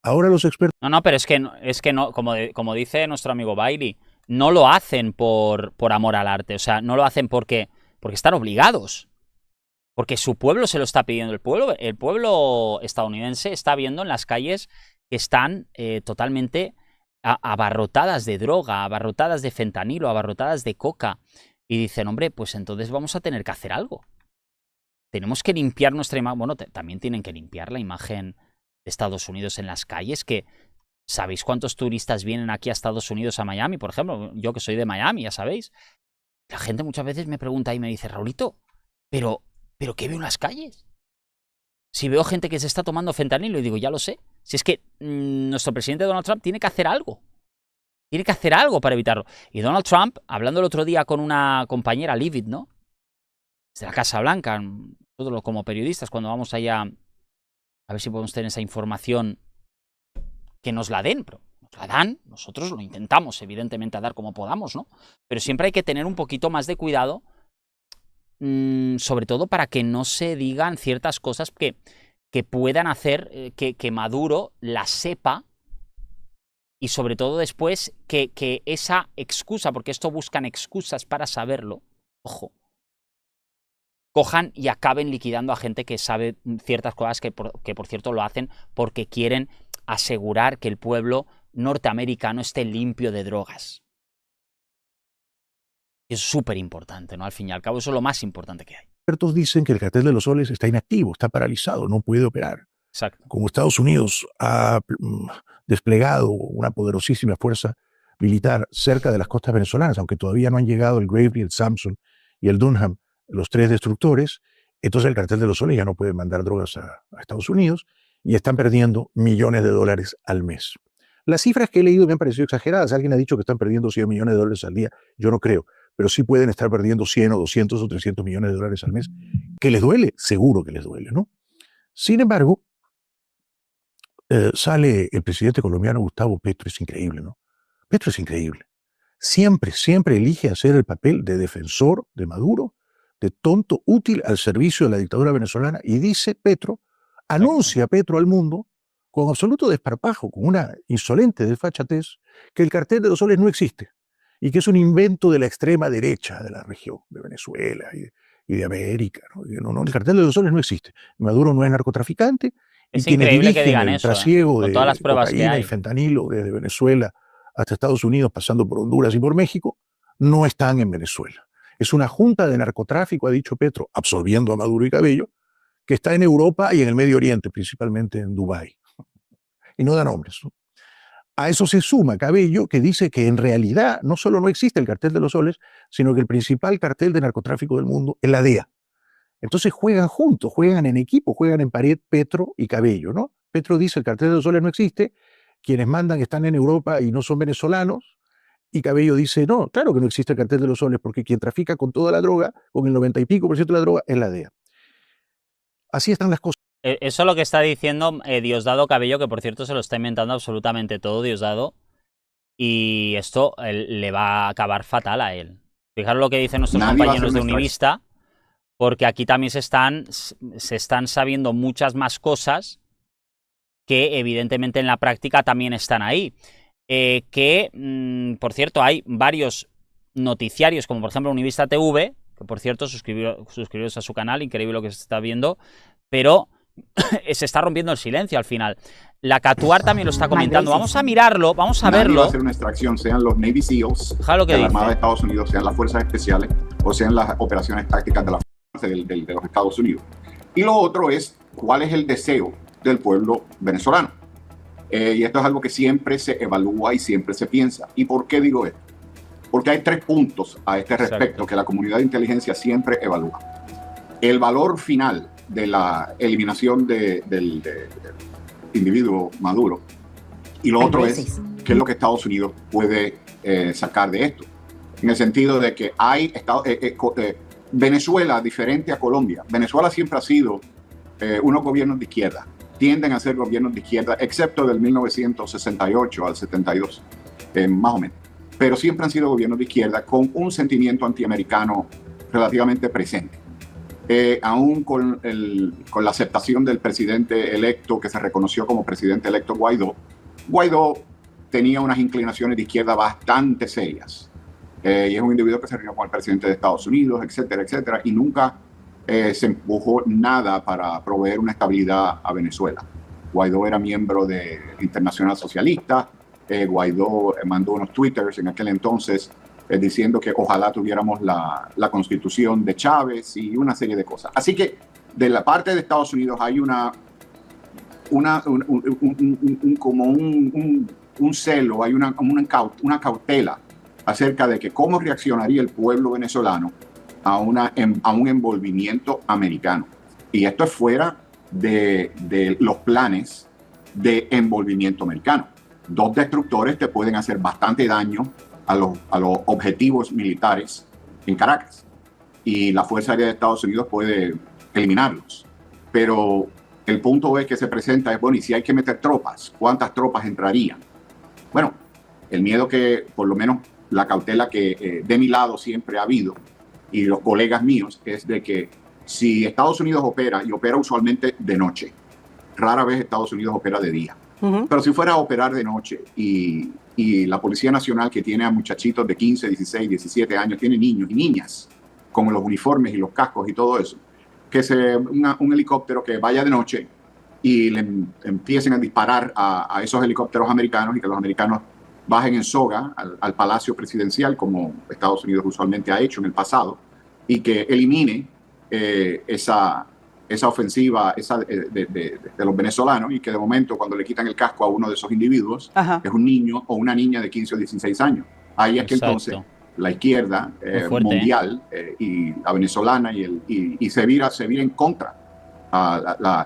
Ahora los expertos... No, pero es que no, como dice nuestro amigo Bailey, no lo hacen por amor al arte, o sea, no lo hacen porque están obligados. Porque su pueblo se lo está pidiendo. El pueblo estadounidense está viendo en las calles que están totalmente abarrotadas de droga, abarrotadas de fentanilo, abarrotadas de coca. Y dicen, hombre, pues entonces vamos a tener que hacer algo. Tenemos que limpiar nuestra imagen. Bueno, también tienen que limpiar la imagen de Estados Unidos en las calles, que ¿sabéis cuántos turistas vienen aquí a Estados Unidos, a Miami, por ejemplo? Yo que soy de Miami, ya sabéis. La gente muchas veces me pregunta y me dice, Raulito, ¿pero qué veo en las calles? Si veo gente que se está tomando fentanilo, y digo, ya lo sé. Si es que nuestro presidente Donald Trump tiene que hacer algo. Tiene que hacer algo para evitarlo. Y Donald Trump, hablando el otro día con una compañera, Livid, ¿no? desde la Casa Blanca, nosotros como periodistas, cuando vamos allá a ver si podemos tener esa información, que nos la den, pero nos la dan, nosotros lo intentamos evidentemente a dar como podamos, ¿no? Pero siempre hay que tener un poquito más de cuidado, sobre todo para que no se digan ciertas cosas que puedan hacer que Maduro la sepa, y sobre todo después que esa excusa, porque esto buscan excusas para saberlo, ojo, cojan y acaben liquidando a gente que sabe ciertas cosas que por cierto lo hacen porque quieren asegurar que el pueblo norteamericano esté limpio de drogas. Es súper importante, ¿no? Al fin y al cabo, eso es lo más importante que hay. Expertos dicen que el cartel de los soles está inactivo, está paralizado, no puede operar. Exacto. Como Estados Unidos ha desplegado una poderosísima fuerza militar cerca de las costas venezolanas, aunque todavía no han llegado el Gravely, el Samson y el Dunham, los 3 destructores, entonces el cartel de los soles ya no puede mandar drogas a Estados Unidos y están perdiendo millones de dólares al mes. Las cifras que he leído me han parecido exageradas. Alguien ha dicho que están perdiendo 100 millones de dólares al día. Yo no creo, pero sí pueden estar perdiendo 100 o 200 o 300 millones de dólares al mes. ¿Que les duele? Seguro que les duele, ¿no? Sin embargo, sale el presidente colombiano Gustavo Petro, es increíble, ¿no? Petro es increíble. Siempre elige hacer el papel de defensor de Maduro, de tonto útil al servicio de la dictadura venezolana, y dice Petro, anuncia Petro al mundo, con absoluto desparpajo, con una insolente desfachatez, que el cartel de los soles no existe y que es un invento de la extrema derecha de la región, de Venezuela y de América, ¿no? No, el cartel de los soles no existe. Maduro no es narcotraficante. Es y quienes increíble que dirigen digan el eso, trasiego con de todas las pruebas que cocaína hay. y fentanilo desde Venezuela hasta Estados Unidos, pasando por Honduras y por México, no están en Venezuela. Es una junta de narcotráfico, ha dicho Petro, absorbiendo a Maduro y Cabello, que está en Europa y en el Medio Oriente, principalmente en Dubái. Y no da nombres, ¿no? A eso se suma Cabello, que dice que en realidad no solo no existe el cartel de los soles, sino que el principal cartel de narcotráfico del mundo es la DEA. Entonces juegan juntos, juegan en equipo, juegan en pared Petro y Cabello, ¿no? Petro dice el cartel de los soles no existe, quienes mandan están en Europa y no son venezolanos, y Cabello dice, no, claro que no existe el cartel de los soles, porque quien trafica con toda la droga, con el 90 y pico % de la droga, es la DEA. Así están las cosas. Eso es lo que está diciendo Diosdado Cabello, que por cierto se lo está inventando absolutamente todo Diosdado, y esto le va a acabar fatal a él. Fijaros lo que dicen nuestros compañeros de Univista, porque aquí también se están sabiendo muchas más cosas que evidentemente en la práctica también están ahí. Por cierto, hay varios noticiarios, como por ejemplo Univista TV, que por cierto suscribiros a su canal, increíble lo que se está viendo, pero se está rompiendo el silencio al final. La Catuar también lo está comentando. Vamos a mirarlo, vamos a verlo. Va a hacer una extracción, sean los Navy SEALs lo que de dice. la Armada de Estados Unidos, sean las fuerzas especiales o sean las operaciones tácticas de la fuerza de los Estados Unidos. Y lo otro es cuál es el deseo del pueblo venezolano. Y esto es algo que siempre se evalúa y siempre se piensa. ¿Y por qué digo esto? Porque hay 3 puntos a este respecto que la comunidad de inteligencia siempre evalúa. El valor final de la eliminación del individuo Maduro. Y lo otro es qué es lo que Estados Unidos puede sacar de esto. En el sentido de que hay Venezuela, diferente a Colombia. Venezuela siempre ha sido unos gobiernos de izquierda. Tienden a ser gobiernos de izquierda, excepto del 1968 al 72, más o menos. Pero siempre han sido gobiernos de izquierda con un sentimiento antiamericano relativamente presente. Aún con la aceptación del presidente electo, que se reconoció como presidente electo Guaidó, Guaidó tenía unas inclinaciones de izquierda bastante serias. Y es un individuo que se reunió con el presidente de Estados Unidos, etcétera, etcétera, y nunca se empujó nada para proveer una estabilidad a Venezuela. Guaidó era miembro de Internacional Socialista. Guaidó mandó unos twitters en aquel entonces diciendo que ojalá tuviéramos la constitución de Chávez y una serie de cosas. Así que de la parte de Estados Unidos hay un celo, hay una cautela acerca de que cómo reaccionaría el pueblo venezolano a un envolvimiento americano. Y esto es fuera de los planes de envolvimiento americano. 2 destructores te pueden hacer bastante daño a los objetivos militares en Caracas. y la Fuerza Aérea de Estados Unidos puede eliminarlos. Pero el punto es que se presenta es, bueno, y si hay que meter tropas, ¿cuántas tropas entrarían? Bueno, el miedo que, por lo menos la cautela que de mi lado siempre ha habido, y los colegas míos, es de que si Estados Unidos opera, y opera usualmente de noche, rara vez Estados Unidos opera de día, pero si fuera a operar de noche y la Policía Nacional, que tiene a muchachitos de 15, 16, 17 años, tiene niños y niñas con los uniformes y los cascos y todo eso, que un helicóptero que vaya de noche y le empiecen a disparar a esos helicópteros americanos y que los americanos bajen en soga al Palacio Presidencial, como Estados Unidos usualmente ha hecho en el pasado, y que elimine esa ofensiva de los venezolanos, y que de momento cuando le quitan el casco a uno de esos individuos, es un niño o una niña de 15 o 16 años. Ahí es que entonces la izquierda mundial y la venezolana y se vira en contra a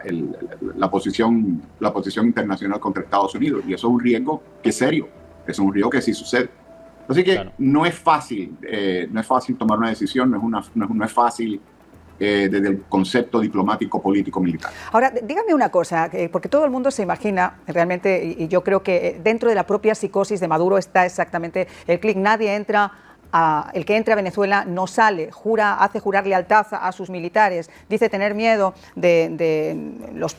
la posición internacional contra Estados Unidos, y eso es un riesgo que es serio, es un riesgo que sí sucede. Así que no es fácil tomar una decisión, no es fácil desde el concepto diplomático, político, militar. Ahora, dígame una cosa, porque todo el mundo se imagina realmente, y yo creo que dentro de la propia psicosis de Maduro está exactamente el clic. Nadie entra el que entra a Venezuela no sale, hace jurar lealtad a sus militares, dice tener miedo de los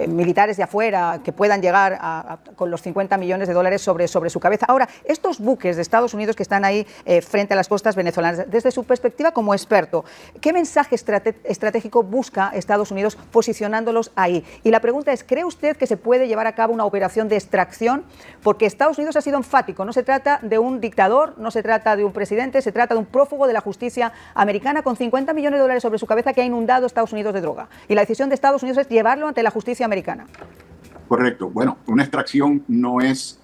militares de afuera que puedan llegar con los 50 millones de dólares sobre su cabeza. Ahora, estos buques de Estados Unidos que están ahí frente a las costas venezolanas, desde su perspectiva como experto, ¿qué mensaje estratégico busca Estados Unidos posicionándolos ahí? Y la pregunta es, ¿cree usted que se puede llevar a cabo una operación de extracción? Porque Estados Unidos ha sido enfático, no se trata de un dictador, no se trata de un presidente, se trata de un prófugo de la justicia americana con 50 millones de dólares sobre su cabeza que ha inundado Estados Unidos de droga. Y la decisión de Estados Unidos es llevarlo ante la justicia americana. Correcto. Bueno, una extracción no es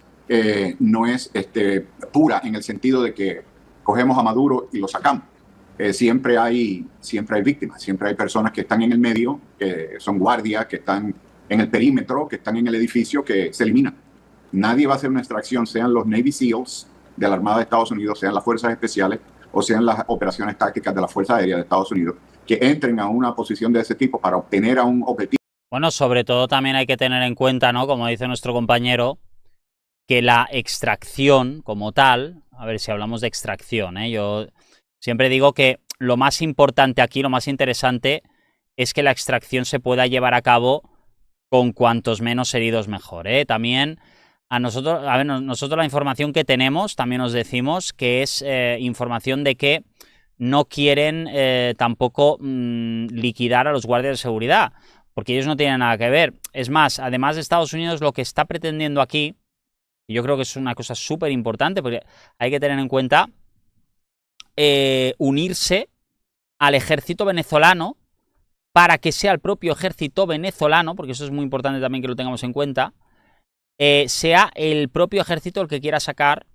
pura en el sentido de que cogemos a Maduro y lo sacamos. Siempre hay víctimas, siempre hay personas que están en el medio, que son guardias, que están en el perímetro, que están en el edificio, que se eliminan. Nadie va a hacer una extracción, sean los Navy SEALs de la Armada de Estados Unidos, sean las Fuerzas Especiales o sean las operaciones tácticas de la Fuerza Aérea de Estados Unidos, que entren a una posición de ese tipo para obtener a un objetivo. Bueno, sobre todo también hay que tener en cuenta, ¿no?, como dice nuestro compañero, que la extracción como tal, a ver si hablamos de extracción, yo siempre digo que lo más importante aquí, lo más interesante, es que la extracción se pueda llevar a cabo con cuantos menos heridos mejor, También nosotros la información que tenemos, también os decimos que es información de que no quieren tampoco liquidar a los guardias de seguridad, porque ellos no tienen nada que ver. Es más, además de Estados Unidos, lo que está pretendiendo aquí, y yo creo que es una cosa súper importante, porque hay que tener en cuenta unirse al ejército venezolano para que sea el propio ejército venezolano, porque eso es muy importante también que lo tengamos en cuenta, sea el propio ejército el que quiera sacar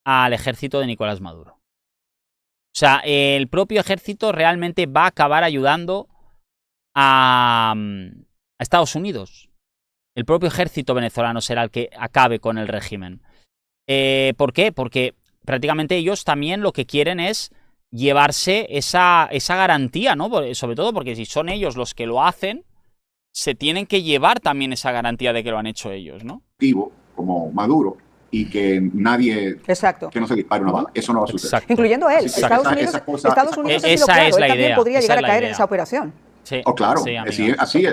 al ejército de Nicolás Maduro. O sea, el propio ejército realmente va a acabar ayudando a Estados Unidos. El propio ejército venezolano será el que acabe con el régimen. ¿Por qué? Porque prácticamente ellos también lo que quieren es llevarse esa garantía, ¿no? Sobre todo porque si son ellos los que lo hacen, se tienen que llevar también esa garantía de que lo han hecho ellos, ¿no? Como Maduro, y que nadie, que no se dispare una bala. Eso no va a suceder. Incluyendo él. Estados Unidos ha sido claro, él también podría llegar a caer en esa operación. Sí, claro, sí,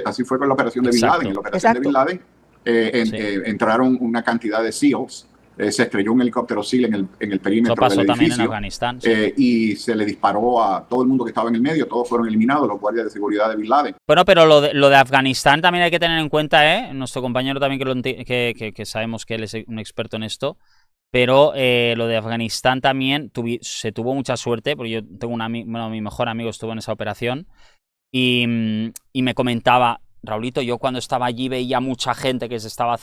así fue con la operación de Bin Laden. En la operación de Bin Laden entraron una cantidad de SEALs, se estrelló un helicóptero SEAL en el perímetro del edificio. También en Afganistán. Y se le disparó a todo el mundo que estaba en el medio, todos fueron eliminados, los guardias de seguridad de Bin Laden. Bueno, pero lo de Afganistán también hay que tener en cuenta, nuestro compañero también que sabemos que él es un experto en esto, pero lo de Afganistán también se tuvo mucha suerte, porque yo tengo mi mejor amigo estuvo en esa operación, y me comentaba, Raulito, yo cuando estaba allí veía mucha gente que se estaban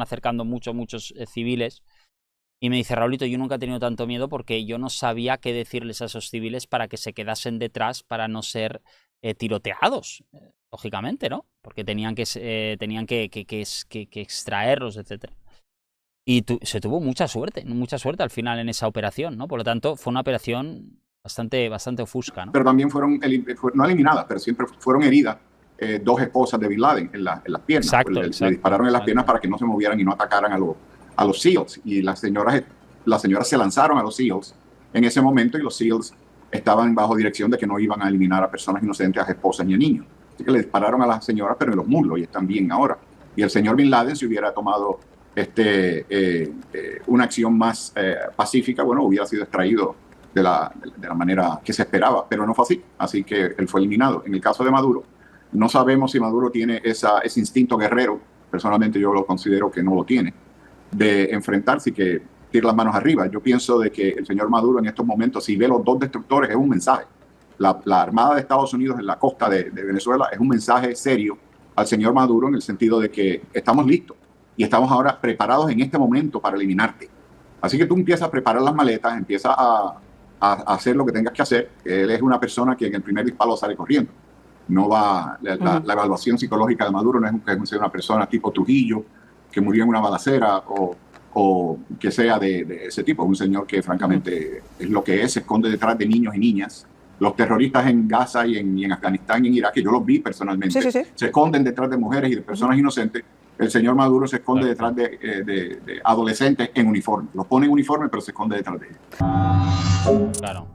acercando muchos civiles, y me dice, Raulito, yo nunca he tenido tanto miedo porque yo no sabía qué decirles a esos civiles para que se quedasen detrás para no ser tiroteados, lógicamente, ¿no? Porque tenían que extraerlos, etcétera. Y se tuvo mucha suerte al final en esa operación, ¿no? Por lo tanto, fue una operación bastante ofusca, ¿no? Pero también fueron, no eliminadas, pero siempre fueron heridas 2 esposas de Bin Laden en las piernas. Exacto, le dispararon en las piernas para que no se movieran y no atacaran a los SEALs. Y las señoras se lanzaron a los SEALs en ese momento y los SEALs estaban bajo dirección de que no iban a eliminar a personas inocentes, a esposas ni a niños. Así que le dispararon a las señoras, pero en los muslos, y están bien ahora. Y el señor Bin Laden, si hubiera tomado una acción más pacífica, bueno, hubiera sido extraído de la manera que se esperaba, pero no fue así. Así que él fue eliminado. En el caso de Maduro, no sabemos si Maduro tiene ese instinto guerrero, personalmente yo lo considero que no lo tiene, de enfrentarse y que tirar las manos arriba. Yo pienso de que el señor Maduro en estos momentos, si ve los 2 destructores, es un mensaje. La Armada de Estados Unidos en la costa de Venezuela es un mensaje serio al señor Maduro en el sentido de que estamos listos y estamos ahora preparados en este momento para eliminarte. Así que tú empiezas a preparar las maletas, empiezas a hacer lo que tengas que hacer. Él es una persona que en el primer disparo sale corriendo. No va, la evaluación psicológica de Maduro no es una persona tipo Trujillo, que murió en una balacera o que sea de ese tipo. Es un señor que francamente es lo que es, se esconde detrás de niños y niñas. Los terroristas en Gaza y en Afganistán y en Irak, que yo los vi personalmente, se esconden detrás de mujeres y de personas inocentes. El señor Maduro se esconde detrás de adolescentes en uniforme. Los pone en uniforme, pero se esconde detrás de ellos. Claro.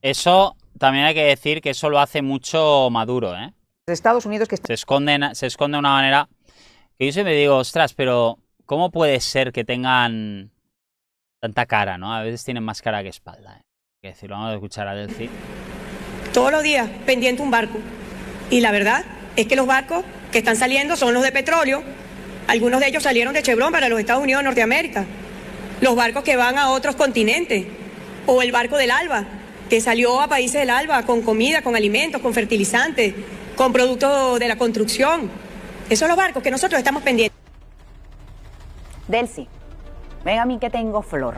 Eso también hay que decir que eso lo hace mucho Maduro, ¿eh? Estados Unidos que se esconde de una manera que yo siempre digo, ostras, pero ¿cómo puede ser que tengan tanta cara, ¿no? A veces tienen más cara que espalda, ¿eh? Hay que decirlo, vamos a escuchar a Delcy. Todos los días pendiente un barco. Y la verdad es que los barcos que están saliendo son los de petróleo. Algunos de ellos salieron de Chevron para los Estados Unidos de Norteamérica. Los barcos que van a otros continentes. O el barco del ALBA, que salió a países del ALBA con comida, con alimentos, con fertilizantes, con productos de la construcción. Esos son los barcos que nosotros estamos pendientes. Delcy, ven a mí que tengo flor.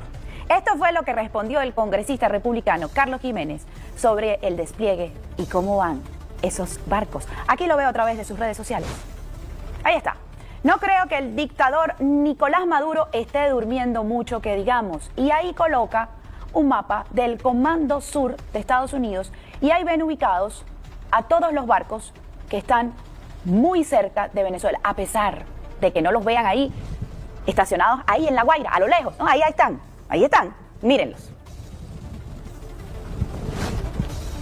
Esto fue lo que respondió el congresista republicano Carlos Jiménez sobre el despliegue y cómo van esos barcos. Aquí lo veo a través de sus redes sociales. Ahí está. No creo que el dictador Nicolás Maduro esté durmiendo mucho, que digamos. Y ahí coloca un mapa del Comando Sur de Estados Unidos y ahí ven ubicados a todos los barcos que están muy cerca de Venezuela, a pesar de que no los vean ahí estacionados ahí en La Guaira, a lo lejos, ¿no? Ahí están, mírenlos.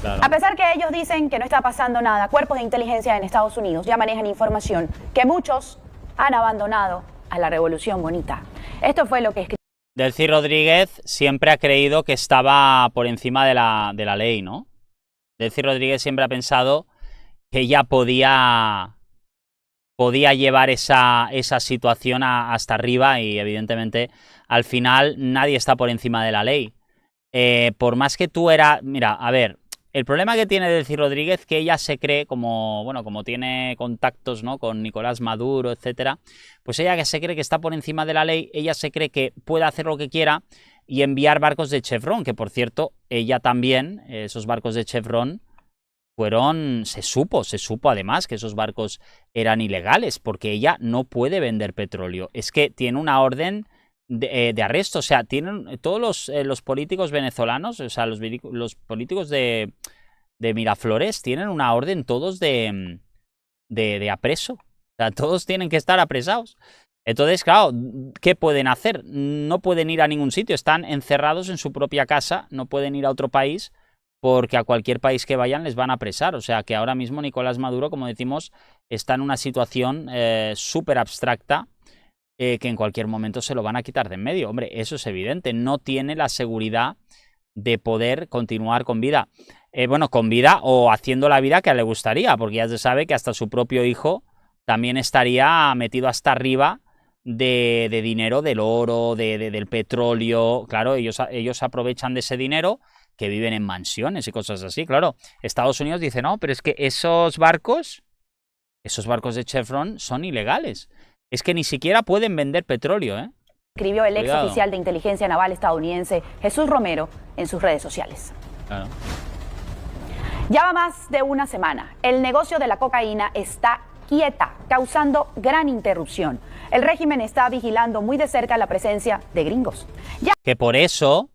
Claro. A pesar que ellos dicen que no está pasando nada, cuerpos de inteligencia en Estados Unidos ya manejan información que muchos han abandonado a la revolución bonita. Esto fue lo que escribió. Delcy Rodríguez siempre ha creído que estaba por encima de la ley, ¿no? Delcy Rodríguez siempre ha pensado que ella podía llevar esa situación hasta arriba y evidentemente al final nadie está por encima de la ley. Por más que tú mira, a ver, el problema que tiene Delcy Rodríguez que ella se cree como tiene contactos, ¿no?, con Nicolás Maduro, etcétera, pues ella que se cree que está por encima de la ley, ella se cree que puede hacer lo que quiera y enviar barcos de Chevron, que por cierto, ella también, esos barcos de Chevron se supo además que esos barcos eran ilegales, porque ella no puede vender petróleo. Es que tiene una orden de arresto, o sea, tienen todos los políticos venezolanos, o sea, los políticos de Miraflores tienen una orden todos de apreso, o sea, todos tienen que estar apresados. Entonces, claro, ¿qué pueden hacer? No pueden ir a ningún sitio, están encerrados en su propia casa, no pueden ir a otro país, porque a cualquier país que vayan les van a apresar. O sea, que ahora mismo Nicolás Maduro, como decimos, está en una situación súper abstracta, que en cualquier momento se lo van a quitar de en medio. Hombre, eso es evidente, no tiene la seguridad de poder continuar con vida. Con vida o haciendo la vida que le gustaría, porque ya se sabe que hasta su propio hijo también estaría metido hasta arriba de dinero, del oro, del petróleo. Claro, ellos aprovechan de ese dinero, que viven en mansiones y cosas así. Claro, Estados Unidos dice, no, pero es que esos barcos de Chevron son ilegales. Es que ni siquiera pueden vender petróleo, ¿eh? Escribió el ex Cuidado. oficial de inteligencia naval estadounidense Jesús Romero en sus redes sociales. Claro. Ya va más de una semana. El negocio de la cocaína está quieta, causando gran interrupción. El régimen está vigilando muy de cerca la presencia de gringos. Que por eso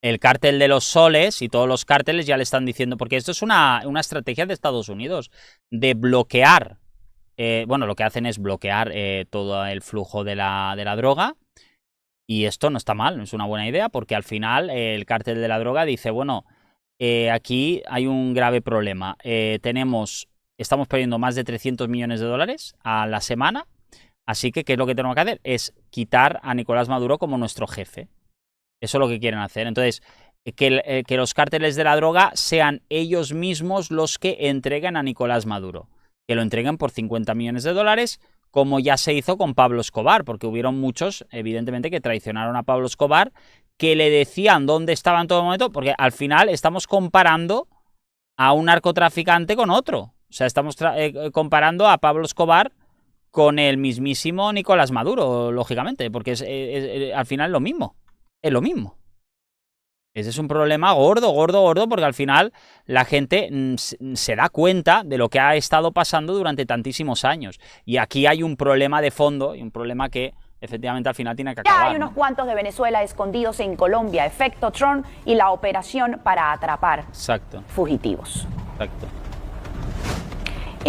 el cártel de los soles y todos los cárteles ya le están diciendo, porque esto es una estrategia de Estados Unidos, de bloquear, bueno, lo que hacen es bloquear todo el flujo de la droga, y esto no está mal, no es una buena idea, porque al final el cártel de la droga dice, bueno, aquí hay un grave problema, estamos perdiendo más de 300 millones de dólares a la semana, así que ¿qué es lo que tenemos que hacer? Es quitar a Nicolás Maduro como nuestro jefe. Eso es lo que quieren hacer. Entonces, que los cárteles de la droga sean ellos mismos los que entreguen a Nicolás Maduro. Que lo entreguen por 50 millones de dólares, como ya se hizo con Pablo Escobar, porque hubieron muchos, evidentemente, que traicionaron a Pablo Escobar, que le decían dónde estaba en todo momento, porque al final estamos comparando a un narcotraficante con otro. O sea, estamos comparando a Pablo Escobar con el mismísimo Nicolás Maduro, lógicamente, porque al final es lo mismo. Es lo mismo. Ese es un problema gordo, porque al final la gente se da cuenta de lo que ha estado pasando durante tantísimos años. Y aquí hay un problema de fondo y un problema que efectivamente al final tiene que acabar. Ya hay unos cuantos de Venezuela escondidos en Colombia, efecto Trump y la operación para atrapar fugitivos. Exacto.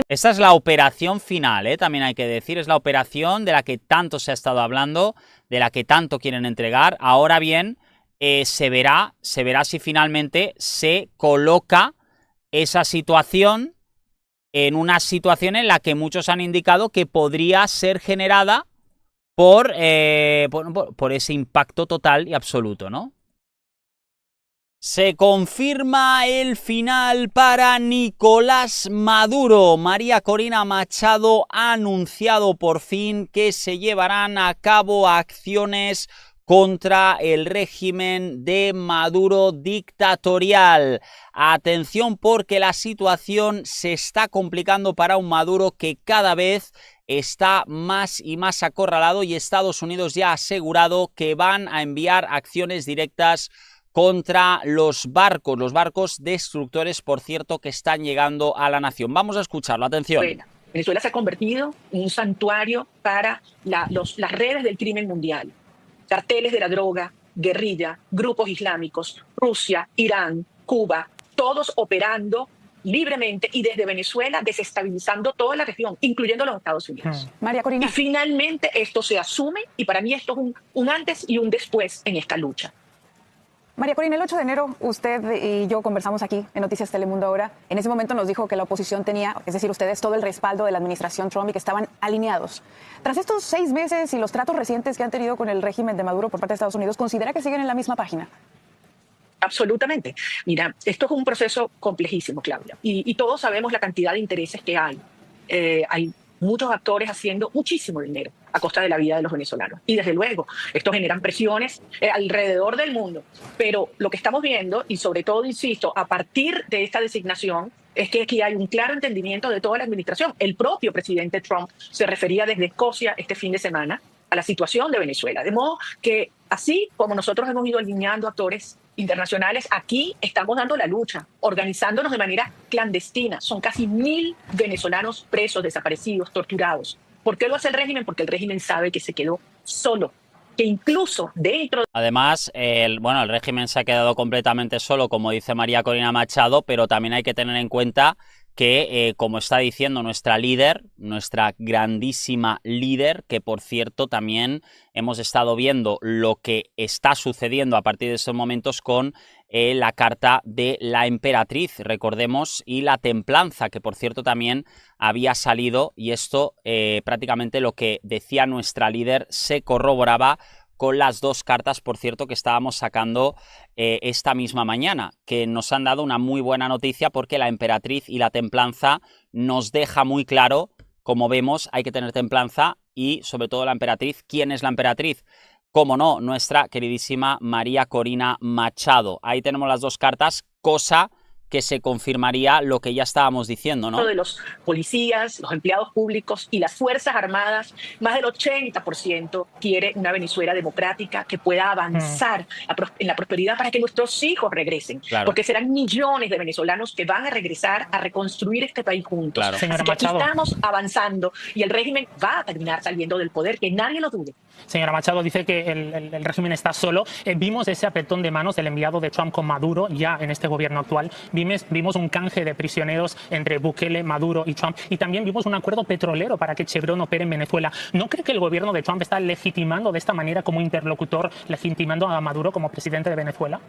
Esta es la operación final, también hay que decir, es la operación de la que tanto se ha estado hablando, de la que tanto quieren entregar. Ahora bien, se verá si finalmente se coloca esa situación en una situación en la que muchos han indicado que podría ser generada por ese impacto total y absoluto, ¿no? Se confirma el final para Nicolás Maduro. María Corina Machado ha anunciado por fin que se llevarán a cabo acciones contra el régimen de Maduro dictatorial. Atención, porque la situación se está complicando para un Maduro que cada vez está más y más acorralado, y Estados Unidos ya ha asegurado que van a enviar acciones directas contra los barcos destructores, por cierto, que están llegando a la nación. Vamos a escucharlo, atención. Bueno, Venezuela se ha convertido en un santuario para las redes del crimen mundial. Carteles de la droga, guerrilla, grupos islámicos, Rusia, Irán, Cuba, todos operando libremente y desde Venezuela desestabilizando toda la región, incluyendo los Estados Unidos. María Corina. Y finalmente esto se asume, y para mí esto es un antes y un después en esta lucha. María Corina, el 8 de enero usted y yo conversamos aquí en Noticias Telemundo ahora. En ese momento nos dijo que la oposición tenía, es decir, ustedes, todo el respaldo de la administración Trump y que estaban alineados. Tras estos 6 meses y los tratos recientes que han tenido con el régimen de Maduro por parte de Estados Unidos, ¿considera que siguen en la misma página? Absolutamente. Mira, esto es un proceso complejísimo, Claudia, y todos sabemos la cantidad de intereses que hay. Hay muchos actores haciendo muchísimo dinero a costa de la vida de los venezolanos. Y desde luego, esto generan presiones alrededor del mundo. Pero lo que estamos viendo, y sobre todo, insisto, a partir de esta designación, es que aquí hay un claro entendimiento de toda la administración. El propio presidente Trump se refería desde Escocia este fin de semana a la situación de Venezuela. De modo que, así como nosotros hemos ido alineando actores internacionales, aquí estamos dando la lucha, organizándonos de manera clandestina. Son casi 1000 venezolanos presos, desaparecidos, torturados. ¿Por qué lo hace el régimen? Porque el régimen sabe que se quedó solo, que incluso dentro... Además, el régimen se ha quedado completamente solo, como dice María Corina Machado, pero también hay que tener en cuenta que, como está diciendo nuestra líder, nuestra grandísima líder, que por cierto también hemos estado viendo lo que está sucediendo a partir de esos momentos con la carta de la emperatriz, recordemos, y la templanza, que por cierto también había salido, y esto prácticamente lo que decía nuestra líder se corroboraba con las 2 cartas, por cierto, que estábamos sacando esta misma mañana, que nos han dado una muy buena noticia, porque la emperatriz y la templanza nos deja muy claro, como vemos, hay que tener templanza, y sobre todo la emperatriz. ¿Quién es la emperatriz? Cómo no, nuestra queridísima María Corina Machado. Ahí tenemos las 2 cartas, cosa que se confirmaría lo que ya estábamos diciendo, ¿no? De los policías, los empleados públicos y las Fuerzas Armadas, más del 80% quiere una Venezuela democrática que pueda avanzar en la prosperidad para que nuestros hijos regresen. Claro. Porque serán millones de venezolanos que van a regresar a reconstruir este país juntos. Claro. Así que aquí estamos avanzando y el régimen va a terminar saliendo del poder, que nadie lo dude. Señora Machado, dice que el régimen está solo. Vimos ese apretón de manos del enviado de Trump con Maduro ya en este gobierno actual. Vimos un canje de prisioneros entre Bukele, Maduro y Trump. Y también vimos un acuerdo petrolero para que Chevron opere en Venezuela. ¿No cree que el gobierno de Trump está legitimando de esta manera como interlocutor, legitimando a Maduro como presidente de Venezuela?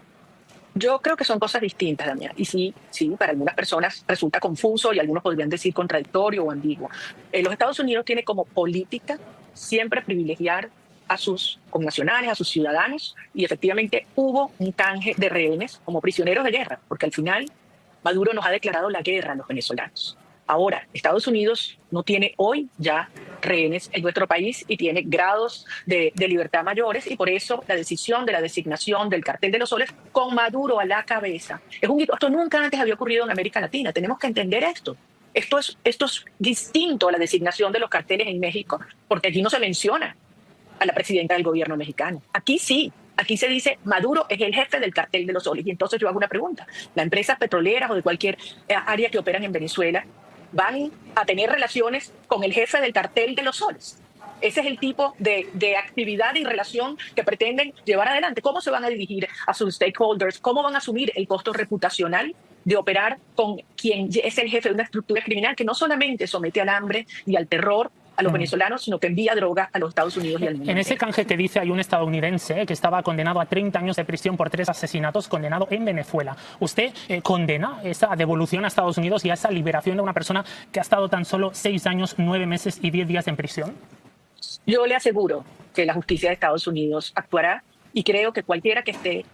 Yo creo que son cosas distintas, Damián. Y sí, para algunas personas resulta confuso y algunos podrían decir contradictorio o ambiguo. Los Estados Unidos tiene como política siempre privilegiar a sus connacionales, a sus ciudadanos, y efectivamente hubo un canje de rehenes como prisioneros de guerra, porque al final Maduro nos ha declarado la guerra a los venezolanos. Ahora, Estados Unidos no tiene hoy ya rehenes en nuestro país y tiene grados de libertad mayores, y por eso la decisión de la designación del Cartel de los Soles con Maduro a la cabeza es un hito. Esto nunca antes había ocurrido en América Latina. Tenemos que entender esto. Esto es distinto a la designación de los carteles en México, porque aquí no se menciona a la presidenta del gobierno mexicano. Aquí sí. Aquí se dice Maduro es el jefe del Cartel de los Soles. Y entonces yo hago una pregunta. ¿Las empresas petroleras o de cualquier área que operan en Venezuela van a tener relaciones con el jefe del Cartel de los Soles? Ese es el tipo de actividad y relación que pretenden llevar adelante. ¿Cómo se van a dirigir a sus stakeholders? ¿Cómo van a asumir el costo reputacional de operar con quien es el jefe de una estructura criminal que no solamente somete al hambre y al terror a los venezolanos, sino que envía droga a los Estados Unidos y al mundo? En ese canje que dice hay un estadounidense que estaba condenado a 30 años de prisión por 3 asesinatos, condenado en Venezuela. ¿Usted condena esa devolución a Estados Unidos y a esa liberación de una persona que ha estado tan solo 6 años, 9 meses y 10 días en prisión? Yo le aseguro que la justicia de Estados Unidos actuará, y creo que cualquiera que esté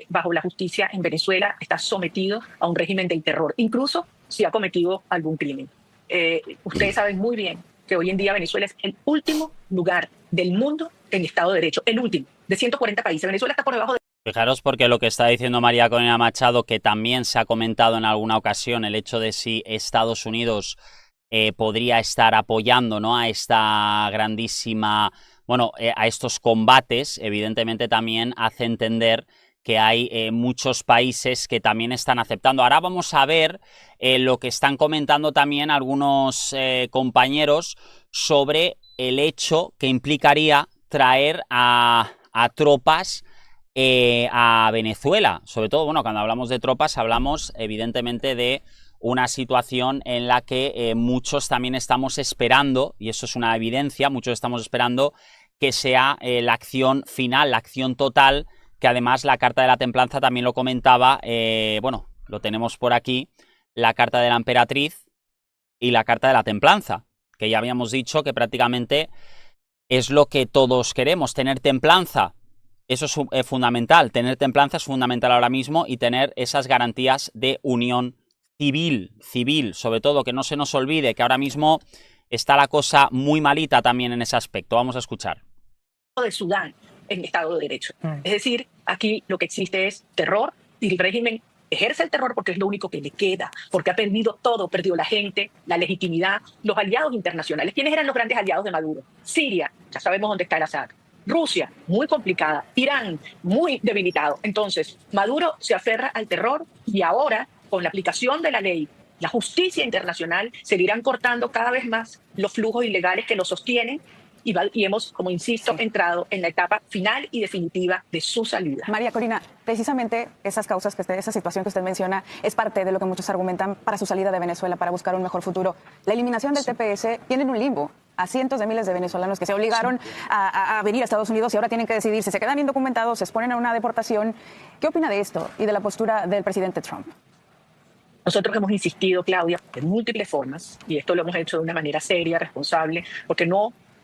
bajo la justicia en Venezuela está sometido a un régimen del terror, incluso si ha cometido algún crimen. Ustedes saben muy bien que hoy en día Venezuela es el último lugar del mundo en Estado de Derecho, el último, de 140 países. Venezuela está por debajo de... Fijaros, porque lo que está diciendo María Corina Machado, que también se ha comentado en alguna ocasión, el hecho de si Estados Unidos podría estar apoyando, ¿no?, a esta grandísima, a estos combates, evidentemente también hace entender que hay muchos países que también están aceptando. Ahora vamos a ver lo que están comentando también algunos compañeros sobre el hecho que implicaría traer a tropas a Venezuela. Sobre todo, cuando hablamos de tropas hablamos evidentemente de una situación en la que muchos también estamos esperando, y eso es una evidencia, muchos estamos esperando que sea la acción final, la acción total, que además la Carta de la Templanza también lo comentaba, lo tenemos por aquí, la Carta de la Emperatriz y la Carta de la Templanza, que ya habíamos dicho que prácticamente es lo que todos queremos, tener templanza. Eso es fundamental, tener templanza es fundamental ahora mismo, y tener esas garantías de unión civil, sobre todo, que no se nos olvide que ahora mismo está la cosa muy malita también en ese aspecto. Vamos a escuchar. De Sudán en Estado de Derecho. Es decir, aquí lo que existe es terror, y el régimen ejerce el terror porque es lo único que le queda, porque ha perdido todo, perdió la gente, la legitimidad, los aliados internacionales. ¿Quiénes eran los grandes aliados de Maduro? Siria, ya sabemos dónde está el Assad. Rusia, muy complicada. Irán, muy debilitado. Entonces, Maduro se aferra al terror, y ahora, con la aplicación de la ley, la justicia internacional, seguirán cortando cada vez más los flujos ilegales que lo sostienen, y hemos, como insisto, entrado en la etapa final y definitiva de su salida. María Corina, precisamente esas causas, esa situación que usted menciona, es parte de lo que muchos argumentan para su salida de Venezuela, para buscar un mejor futuro. La eliminación del TPS tiene un limbo a cientos de miles de venezolanos que se obligaron a venir a Estados Unidos y ahora tienen que decidir si se quedan indocumentados, se exponen a una deportación. ¿Qué opina de esto y de la postura del presidente Trump? Nosotros hemos insistido, Claudia, de múltiples formas, y esto lo hemos hecho de una manera seria, responsable, porque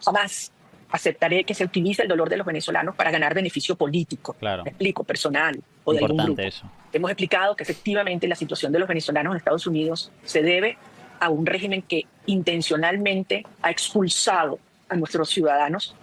jamás aceptaré que se utilice el dolor de los venezolanos para ganar beneficio político, claro, me explico, personal o de algún grupo. Eso. Hemos explicado que efectivamente la situación de los venezolanos en Estados Unidos se debe a un régimen que intencionalmente ha expulsado a nuestros ciudadanos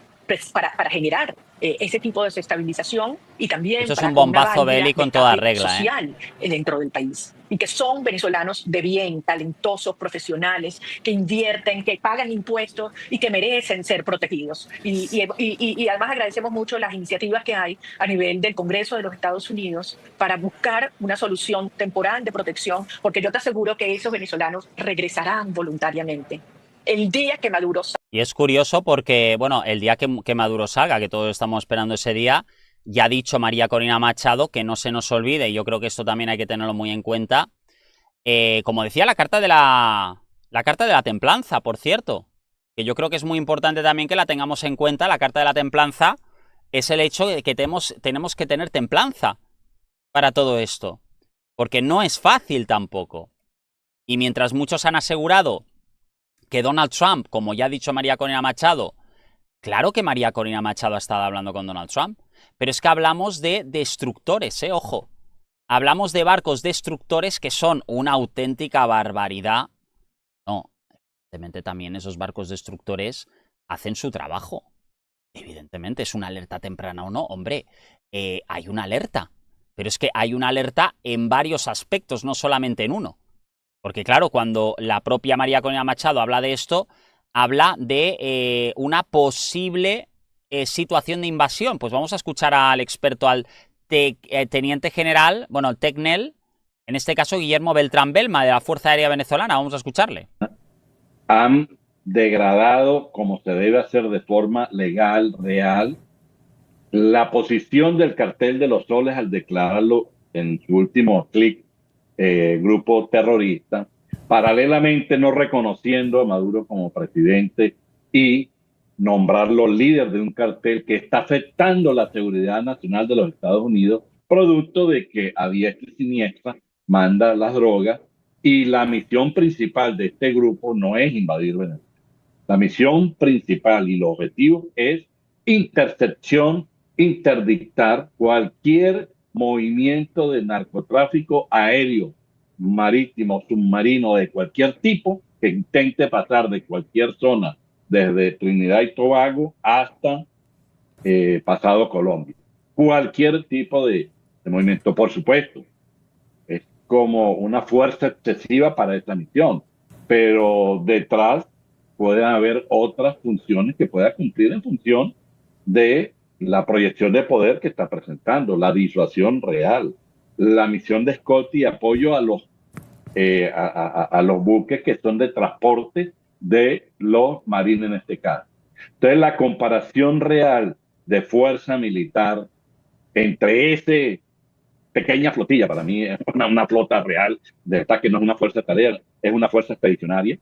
para generar ese tipo de desestabilización y también Eso es para un una bombazo válvula bélico de en toda escape regla, ¿eh? social dentro del país. Y que son venezolanos de bien, talentosos, profesionales, que invierten, que pagan impuestos y que merecen ser protegidos. Y además agradecemos mucho las iniciativas que hay a nivel del Congreso de los Estados Unidos para buscar una solución temporal de protección, porque yo te aseguro que esos venezolanos regresarán voluntariamente. El día que Maduro salga. Y es curioso porque, bueno, el día que Maduro salga, que todos estamos esperando ese día, ya ha dicho María Corina Machado, que no se nos olvide, y yo creo que esto también hay que tenerlo muy en cuenta, como decía, la carta de la templanza, por cierto, que yo creo que es muy importante también que la tengamos en cuenta. La carta de la templanza es el hecho de que tenemos que tener templanza para todo esto, porque no es fácil tampoco. Y mientras muchos han asegurado que Donald Trump, como ya ha dicho María Corina Machado, claro que María Corina Machado ha estado hablando con Donald Trump, pero es que hablamos de destructores, ojo. Hablamos de barcos destructores que son una auténtica barbaridad. No, evidentemente también esos barcos destructores hacen su trabajo. Evidentemente, es una alerta temprana o no. Hombre, hay una alerta, pero es que hay una alerta en varios aspectos, no solamente en uno. Porque claro, cuando la propia María Corina Machado habla de esto, habla de una posible situación de invasión. Pues vamos a escuchar al experto, al teniente general, bueno, el TECNEL, en este caso Guillermo Beltrán Belma, de la Fuerza Aérea Venezolana. Vamos a escucharle. Han degradado, como se debe hacer de forma legal, real, la posición del Cartel de los Soles al declararlo en su último clic grupo terrorista, paralelamente no reconociendo a Maduro como presidente y nombrarlo líder de un cartel que está afectando la seguridad nacional de los Estados Unidos, producto de que a diestra y siniestra manda las drogas, y la misión principal de este grupo no es invadir Venezuela. La misión principal y el objetivo es intercepción, interdictar cualquier movimiento de narcotráfico aéreo, marítimo, submarino, de cualquier tipo que intente pasar de cualquier zona, desde Trinidad y Tobago hasta pasado Colombia. Cualquier tipo de movimiento, por supuesto, es como una fuerza excesiva para esta misión, pero detrás pueden haber otras funciones que pueda cumplir en función de la proyección de poder que está presentando, la disuasión real, la misión de escolta y apoyo a los buques que son de transporte de los marines en este caso. Entonces, la comparación real de fuerza militar entre esa pequeña flotilla, para mí es una flota real, de verdad que no es una fuerza de tarea, es una fuerza expedicionaria,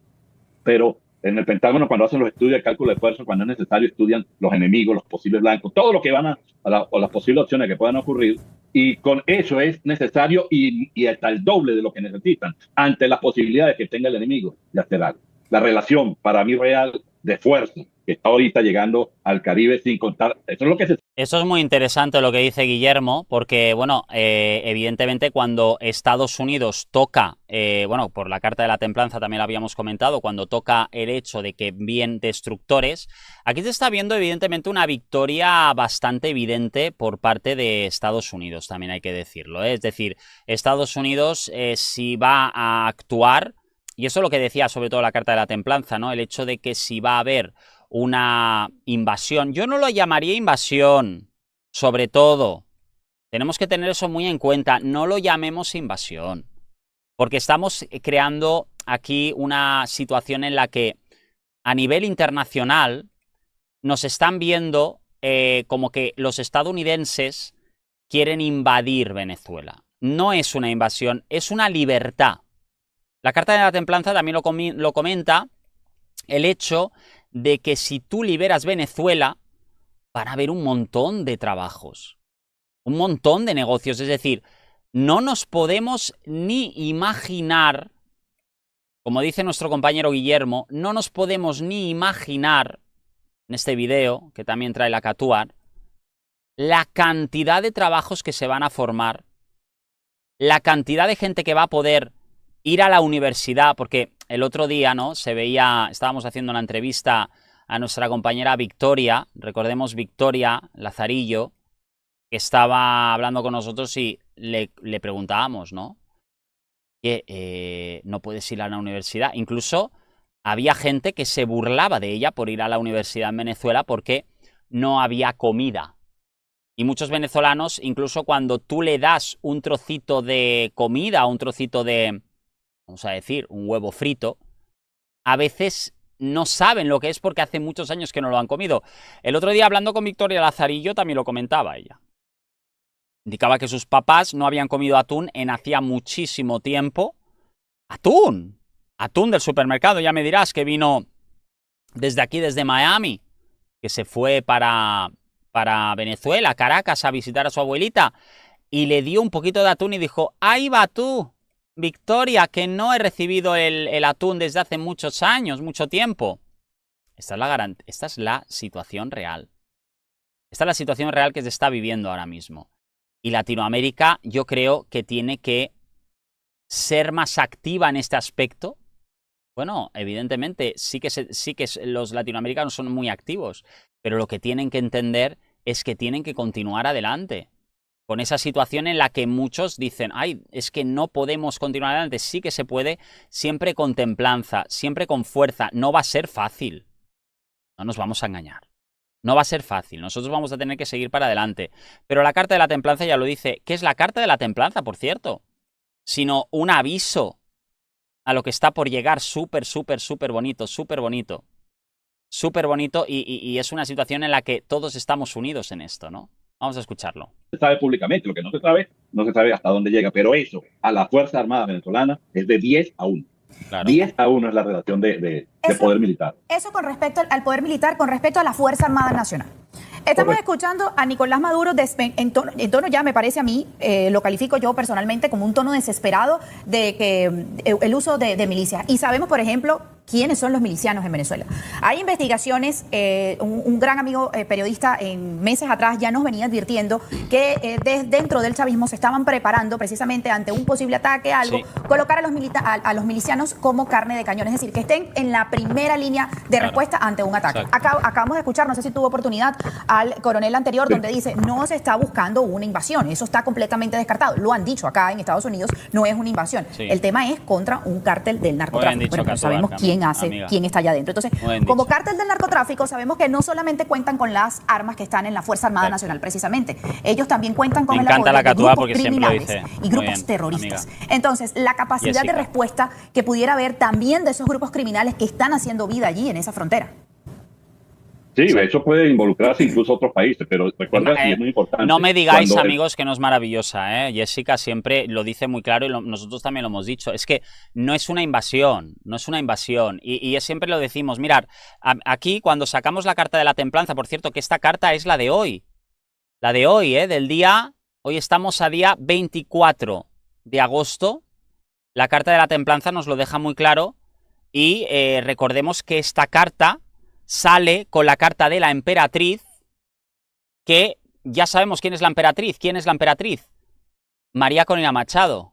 pero en el Pentágono, cuando hacen los estudios de cálculo de esfuerzo, cuando es necesario, estudian los enemigos, los posibles blancos, todo lo que van o las posibles opciones que puedan ocurrir, y con eso es necesario y hasta el doble de lo que necesitan ante las posibilidades que tenga el enemigo de hacer algo. La relación, para mí, real de fuerza que está ahorita llegando al Caribe, sin contar, eso es lo que se... Eso es muy interesante lo que dice Guillermo, porque, bueno, evidentemente cuando Estados Unidos toca, bueno, por la Carta de la Templanza también lo habíamos comentado, cuando toca el hecho de que envíen destructores, aquí se está viendo evidentemente una victoria bastante evidente por parte de Estados Unidos, también hay que decirlo, Es decir, Estados Unidos si va a actuar, y eso es lo que decía sobre todo la Carta de la Templanza, ¿no? El hecho de que si va a haber una invasión, yo no lo llamaría invasión, sobre todo, tenemos que tener eso muy en cuenta, no lo llamemos invasión, porque estamos creando aquí una situación en la que a nivel internacional nos están viendo como que los estadounidenses quieren invadir Venezuela. No es una invasión, es una libertad. La Carta de la Templanza también lo comenta, el hecho de que si tú liberas Venezuela, van a haber un montón de trabajos, un montón de negocios. Es decir, no nos podemos ni imaginar, como dice nuestro compañero Guillermo, no nos podemos ni imaginar, en este video, que también trae la Catuar, la cantidad de trabajos que se van a formar, la cantidad de gente que va a poder ir a la universidad, porque el otro día, ¿no? Se veía, estábamos haciendo una entrevista a nuestra compañera Victoria, recordemos Victoria Lazarillo, que estaba hablando con nosotros y le preguntábamos, ¿no? Que no puedes ir a la universidad. Incluso había gente que se burlaba de ella por ir a la universidad en Venezuela porque no había comida. Y muchos venezolanos, incluso cuando tú le das un trocito de comida, un trocito de, vamos a decir, un huevo frito, a veces no saben lo que es porque hace muchos años que no lo han comido. El otro día, hablando con Victoria Lazarillo, también lo comentaba ella. Indicaba que sus papás no habían comido atún en hacía muchísimo tiempo. ¡Atún! Atún del supermercado, ya me dirás, que vino desde aquí, desde Miami, que se fue para Venezuela, Caracas, a visitar a su abuelita, y le dio un poquito de atún y dijo, ahí va tú, Victoria, que no he recibido el atún desde hace muchos años, mucho tiempo. Esta es la situación real. Esta es la situación real que se está viviendo ahora mismo. Y Latinoamérica, yo creo que tiene que ser más activa en este aspecto. Bueno, evidentemente, sí que los latinoamericanos son muy activos, pero lo que tienen que entender es que tienen que continuar adelante. Con esa situación en la que muchos dicen, ay, es que no podemos continuar adelante. Sí que se puede, siempre con templanza, siempre con fuerza. No va a ser fácil. No nos vamos a engañar. No va a ser fácil. Nosotros vamos a tener que seguir para adelante. Pero la carta de la templanza ya lo dice. ¿Qué es la carta de la templanza, por cierto? Sino un aviso a lo que está por llegar. Súper, súper, súper bonito. Súper bonito. Súper bonito y es una situación en la que todos estamos unidos en esto, ¿no? Vamos a escucharlo. Se sabe públicamente, lo que no se sabe hasta dónde llega, pero eso a la Fuerza Armada venezolana es de 10-1. Claro. 10-1 es la relación de poder militar. Eso con respecto al poder militar, con respecto a la Fuerza Armada Nacional. Estamos escuchando a Nicolás Maduro en tono ya me parece a mí, lo califico yo personalmente como un tono desesperado de que el uso de milicias. Y sabemos, por ejemplo, quiénes son los milicianos en Venezuela. Hay investigaciones, un gran amigo periodista en meses atrás ya nos venía advirtiendo que dentro del chavismo se estaban preparando precisamente ante un posible ataque, colocar a los milicianos como carne de cañón, es decir, que estén en la primera línea de respuesta ante un ataque. Acabamos de escuchar, no sé si tuvo oportunidad, al coronel anterior donde dice, no se está buscando una invasión, eso está completamente descartado. Lo han dicho acá en Estados Unidos, no es una invasión. El tema es contra un cártel del narcotráfico. Bueno, pues sabemos quién está allá adentro. Entonces, como cártel del narcotráfico, sabemos que no solamente cuentan con las armas que están en la Fuerza Armada Nacional, precisamente. Ellos también cuentan con el apoyo de grupos criminales y grupos terroristas. Entonces, la capacidad de respuesta que pudiera haber también de esos grupos criminales que están haciendo vida allí en esa frontera. Sí, eso puede involucrarse incluso a otros países, pero recuerda que es muy importante. No me digáis, amigos, que no es maravillosa, ¿eh? Jessica siempre lo dice muy claro y nosotros también lo hemos dicho. Es que no es una invasión, no es una invasión. Y siempre lo decimos, mirad, aquí cuando sacamos la carta de la templanza, por cierto, que esta carta es la de hoy. La de hoy, del día, hoy estamos a día 24 de agosto. La carta de la templanza nos lo deja muy claro y recordemos que esta carta sale con la carta de la emperatriz, que ya sabemos quién es la emperatriz. ¿Quién es la emperatriz? María Corina Machado.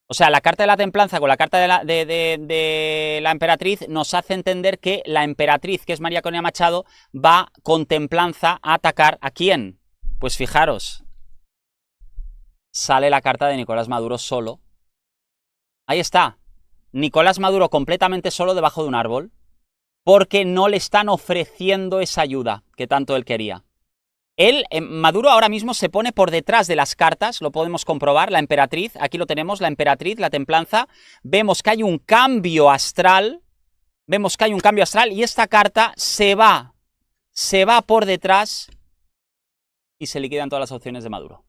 O sea, la carta de la templanza con la carta de la emperatriz nos hace entender que la emperatriz, que es María Corina Machado, va con templanza a atacar ¿a quién? Pues fijaros, sale la carta de Nicolás Maduro solo. Ahí está, Nicolás Maduro completamente solo debajo de un árbol, porque no le están ofreciendo esa ayuda que tanto él quería. Maduro ahora mismo se pone por detrás de las cartas, lo podemos comprobar, la emperatriz, aquí lo tenemos, la emperatriz, la templanza, vemos que hay un cambio astral, y esta carta se va por detrás y se liquidan todas las opciones de Maduro.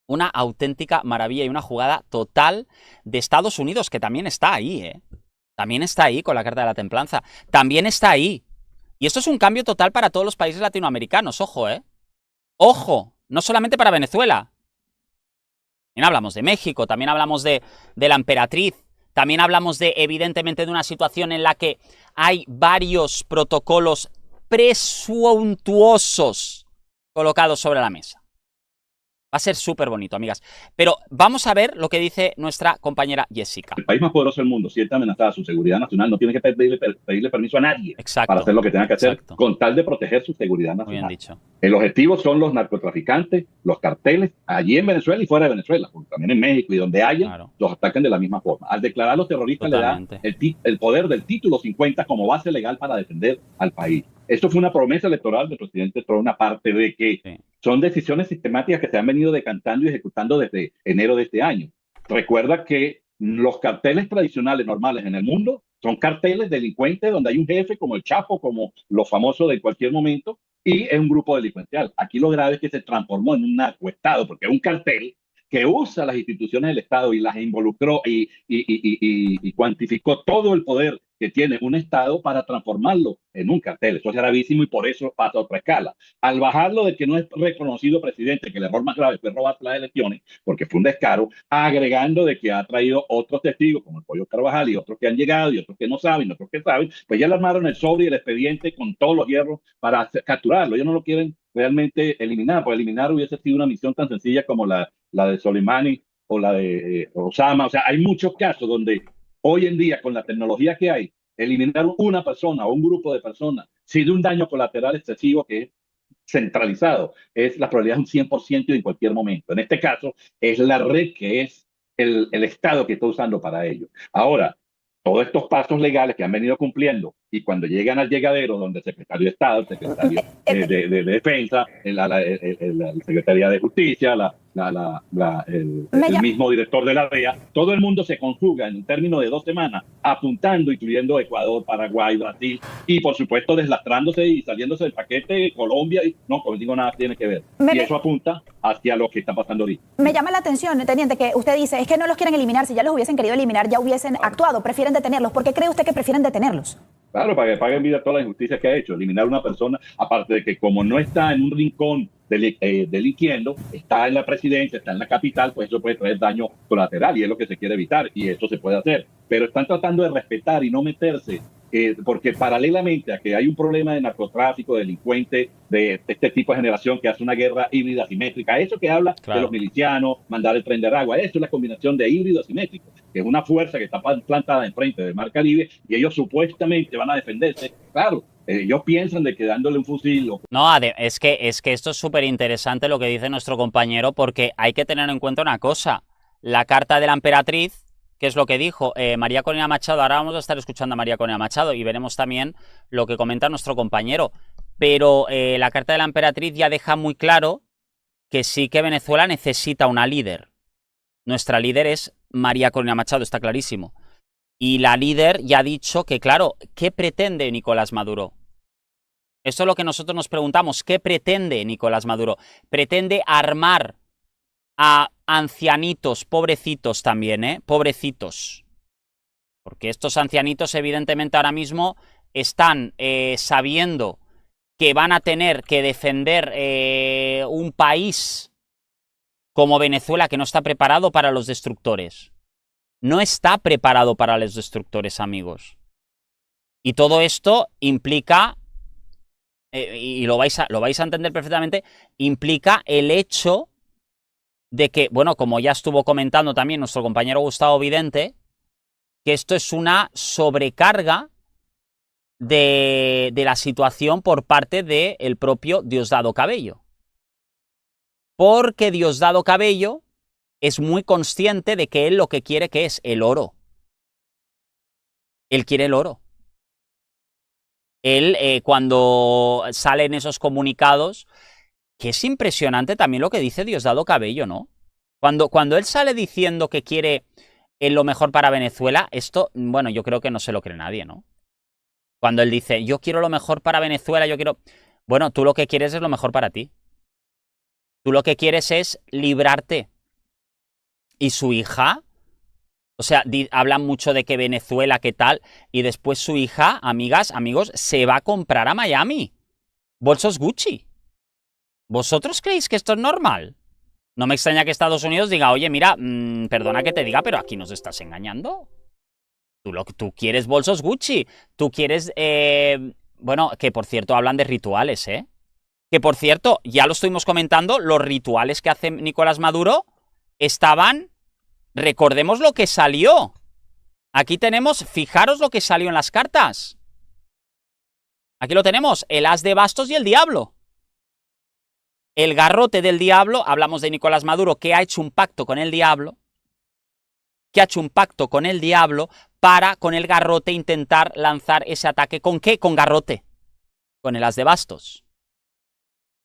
Una auténtica maravilla y una jugada total de Estados Unidos, que también está ahí, También está ahí con la carta de la templanza. También está ahí. Y esto es un cambio total para todos los países latinoamericanos. Ojo, Ojo. No solamente para Venezuela. También hablamos de México. También hablamos de la emperatriz. También hablamos evidentemente, de una situación en la que hay varios protocolos presuntuosos colocados sobre la mesa. Va a ser súper bonito, amigas. Pero vamos a ver lo que dice nuestra compañera Jessica. El país más poderoso del mundo siente amenazada su seguridad nacional, no tiene que pedirle permiso a nadie para hacer lo que tenga que hacer con tal de proteger su seguridad nacional. Muy bien dicho. El objetivo son los narcotraficantes, los carteles, allí en Venezuela y fuera de Venezuela, porque también en México y donde haya, los atacan de la misma forma. Al declarar los terroristas le da el poder del título 50 como base legal para defender al país. Esto fue una promesa electoral del presidente Trump, una parte de que son decisiones sistemáticas que se han venido decantando y ejecutando desde enero de este año. Recuerda que los carteles tradicionales normales en el mundo son carteles delincuentes donde hay un jefe como el Chapo, como los famosos de cualquier momento, y es un grupo delincuencial. Aquí lo grave es que se transformó en un narcoestado, porque es un cartel que usa las instituciones del Estado y las involucró y cuantificó todo el poder que tiene un Estado para transformarlo en un cartel. Eso es gravísimo y por eso pasa a otra escala. Al bajarlo de que no es reconocido presidente, que el error más grave fue robar las elecciones, porque fue un descaro, agregando de que ha traído otros testigos, como el Pollo Carvajal y otros que han llegado y otros que no saben, otros que saben, pues ya le armaron el sobre y el expediente con todos los hierros para capturarlo. Ellos no lo quieren realmente eliminar, pues eliminar hubiese sido una misión tan sencilla como la de Soleimani o la de Osama. O sea, hay muchos casos donde hoy en día, con la tecnología que hay, eliminar una persona o un grupo de personas sin un daño colateral excesivo que es centralizado, es la probabilidad de un 100% en cualquier momento. En este caso, es la red que es el Estado que está usando para ello. Ahora, todos estos pasos legales que han venido cumpliendo y cuando llegan al llegadero donde el secretario de Estado, el secretario de Defensa, la Secretaría de Justicia, el mismo director de la DEA, todo el mundo se conjuga en un término de 2 semanas, apuntando, incluyendo Ecuador, Paraguay, Brasil, y por supuesto deslastrándose y saliéndose del paquete Colombia, y no, como digo, nada tiene que ver. Y eso apunta hacia lo que está pasando ahorita. Me llama la atención, teniente, que usted dice, es que no los quieren eliminar, si ya los hubiesen querido eliminar, ya hubiesen actuado, prefieren detenerlos. ¿Por qué cree usted que prefieren detenerlos? Claro, para que paguen vida todas las injusticias que ha hecho. Eliminar a una persona, aparte de que como no está en un rincón delinquiendo, está en la presidencia, está en la capital, pues eso puede traer daño colateral y es lo que se quiere evitar y eso se puede hacer. Pero están tratando de respetar y no meterse, porque paralelamente a que hay un problema de narcotráfico, delincuente, de este tipo de generación que hace una guerra híbrida asimétrica, eso que habla de los milicianos, mandar el tren de Aragua, eso es la combinación de híbrido asimétrico, que es una fuerza que está plantada enfrente del Mar Caribe y ellos supuestamente van a defenderse. Claro, ellos piensan de que dándole un fusil... No, es que esto es súper interesante lo que dice nuestro compañero, porque hay que tener en cuenta una cosa. La carta de la emperatriz, que es lo que dijo María Corina Machado, ahora vamos a estar escuchando a María Corina Machado y veremos también lo que comenta nuestro compañero. Pero la carta de la emperatriz ya deja muy claro que sí que Venezuela necesita una líder. Nuestra líder es María Corina Machado, está clarísimo. Y la líder ya ha dicho que, claro, ¿qué pretende Nicolás Maduro? Esto es lo que nosotros nos preguntamos. ¿Qué pretende Nicolás Maduro? Pretende armar a ancianitos, pobrecitos también, pobrecitos. Porque estos ancianitos, evidentemente, ahora mismo están sabiendo que van a tener que defender un país como Venezuela que no está preparado para los destructores. No está preparado para los destructores, amigos. Y todo esto implica, y lo vais a entender perfectamente, implica el hecho de que, bueno, como ya estuvo comentando también nuestro compañero Gustavo Vidente, que esto es una sobrecarga de la situación por parte del propio Diosdado Cabello. Porque Diosdado Cabello es muy consciente de que él lo que quiere que es el oro. Él quiere el oro. Él, cuando salen esos comunicados, que es impresionante también lo que dice Diosdado Cabello, ¿no? Cuando él sale diciendo que quiere lo mejor para Venezuela, esto, bueno, yo creo que no se lo cree nadie, ¿no? Cuando él dice, yo quiero lo mejor para Venezuela, yo quiero... Bueno, tú lo que quieres es lo mejor para ti. Tú lo que quieres es librarte. Y su hija, o sea, hablan mucho de que Venezuela, qué tal, y después su hija, amigas, amigos, se va a comprar a Miami bolsos Gucci. ¿Vosotros creéis que esto es normal? No me extraña que Estados Unidos diga, oye, mira, perdona que te diga, pero aquí nos estás engañando. Tú quieres bolsos Gucci, tú quieres, bueno, que por cierto hablan de rituales, Que por cierto, ya lo estuvimos comentando, los rituales que hace Nicolás Maduro estaban... Recordemos lo que salió. Aquí tenemos, fijaros lo que salió en las cartas. Aquí lo tenemos, el as de bastos y el diablo. El garrote del diablo, hablamos de Nicolás Maduro, que ha hecho un pacto con el diablo. Que ha hecho un pacto con el diablo para, con el garrote, intentar lanzar ese ataque. ¿Con qué? Con garrote. Con el as de bastos.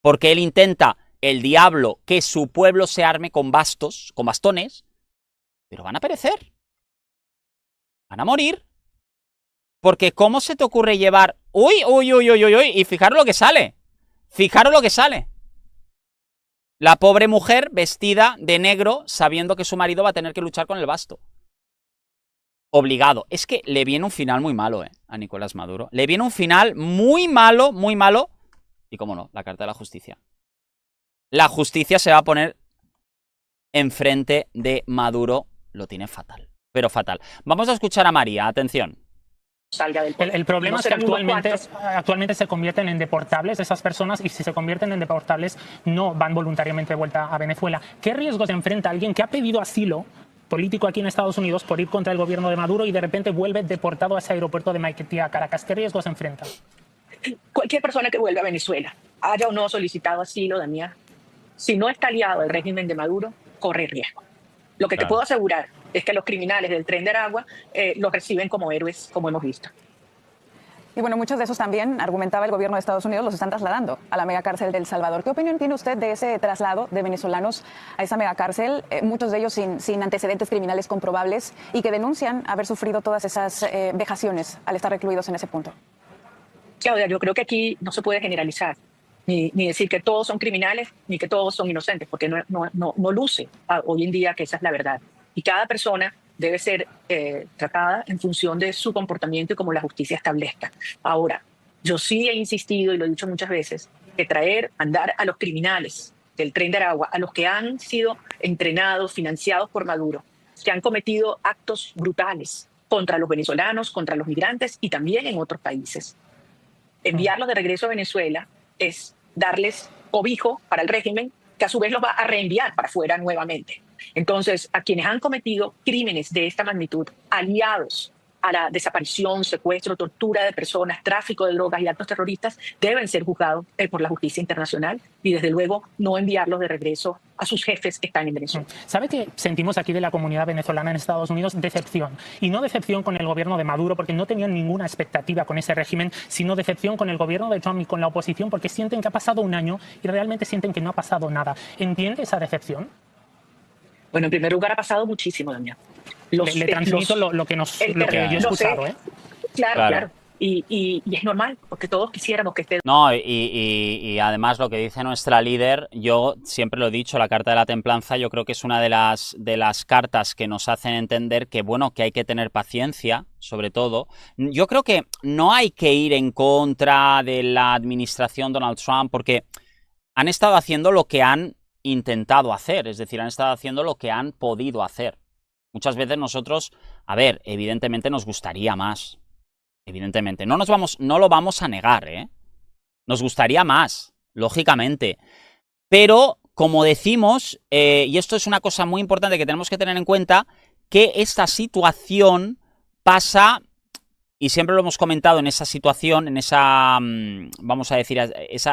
Porque él intenta, el diablo, que su pueblo se arme con bastos, con bastones, pero van a perecer. Van a morir. Porque ¿cómo se te ocurre llevar... Uy, y fijaros lo que sale. Fijaros lo que sale. La pobre mujer vestida de negro sabiendo que su marido va a tener que luchar con el basto. Obligado. Es que le viene un final muy malo, a Nicolás Maduro. Le viene un final muy malo, muy malo. Y cómo no, la carta de la justicia. La justicia se va a poner enfrente de Maduro. Lo tiene fatal, pero fatal. Vamos a escuchar a María, atención. Salga del poder. El problema No es que serán unos actualmente se convierten en deportables esas personas, y si se convierten en deportables no van voluntariamente de vuelta a Venezuela. ¿Qué riesgos enfrenta alguien que ha pedido asilo político aquí en Estados Unidos por ir contra el gobierno de Maduro y de repente vuelve deportado a ese aeropuerto de Maiquetía, Caracas? ¿Qué riesgos enfrenta? Cualquier persona que vuelva a Venezuela, haya o no solicitado asilo, Damián, si no está aliado al régimen de Maduro, corre riesgo. Lo que te puedo asegurar es que los criminales del Tren de Aragua los reciben como héroes, como hemos visto. Y bueno, muchos de esos también, argumentaba el gobierno de Estados Unidos, los están trasladando a la megacárcel de El Salvador. ¿Qué opinión tiene usted de ese traslado de venezolanos a esa megacárcel? Muchos de ellos sin antecedentes criminales comprobables y que denuncian haber sufrido todas esas vejaciones al estar recluidos en ese punto. Claudia, yo creo que aquí no se puede generalizar, ni decir que todos son criminales, ni que todos son inocentes, porque no luce hoy en día que esa es la verdad. Y cada persona debe ser tratada en función de su comportamiento y como la justicia establezca. Ahora, yo sí he insistido, y lo he dicho muchas veces, que mandar a los criminales del Tren de Aragua, a los que han sido entrenados, financiados por Maduro, que han cometido actos brutales contra los venezolanos, contra los migrantes y también en otros países. Enviarlos de regreso a Venezuela es darles cobijo para el régimen, que a su vez los va a reenviar para afuera nuevamente. Entonces, a quienes han cometido crímenes de esta magnitud, aliados a la desaparición, secuestro, tortura de personas, tráfico de drogas y actos terroristas, deben ser juzgados por la justicia internacional y, desde luego, no enviarlos de regreso a sus jefes que están en Venezuela. ¿Sabe qué sentimos aquí de la comunidad venezolana en Estados Unidos? Decepción. Y no decepción con el gobierno de Maduro, porque no tenían ninguna expectativa con ese régimen, sino decepción con el gobierno de Trump y con la oposición, porque sienten que ha pasado un año y realmente sienten que no ha pasado nada. ¿Entiende esa decepción? Bueno, en primer lugar, ha pasado muchísimo, Damián. Le transmito lo que yo he escuchado, ¿eh? Claro. Y es normal, porque todos quisiéramos que esté... No, y además lo que dice nuestra líder, yo siempre lo he dicho, la carta de la templanza, yo creo que es una de las cartas que nos hacen entender que, bueno, que hay que tener paciencia, sobre todo. Yo creo que no hay que ir en contra de la administración Donald Trump, porque han estado haciendo lo que han intentado hacer, es decir, han estado haciendo lo que han podido hacer. Muchas veces nosotros, a ver, evidentemente nos gustaría más. Evidentemente, no lo vamos a negar, ¿eh? Nos gustaría más, lógicamente. Pero, como decimos, y esto es una cosa muy importante que tenemos que tener en cuenta, que esta situación pasa, y siempre lo hemos comentado en esa situación, en esa, vamos a decir, es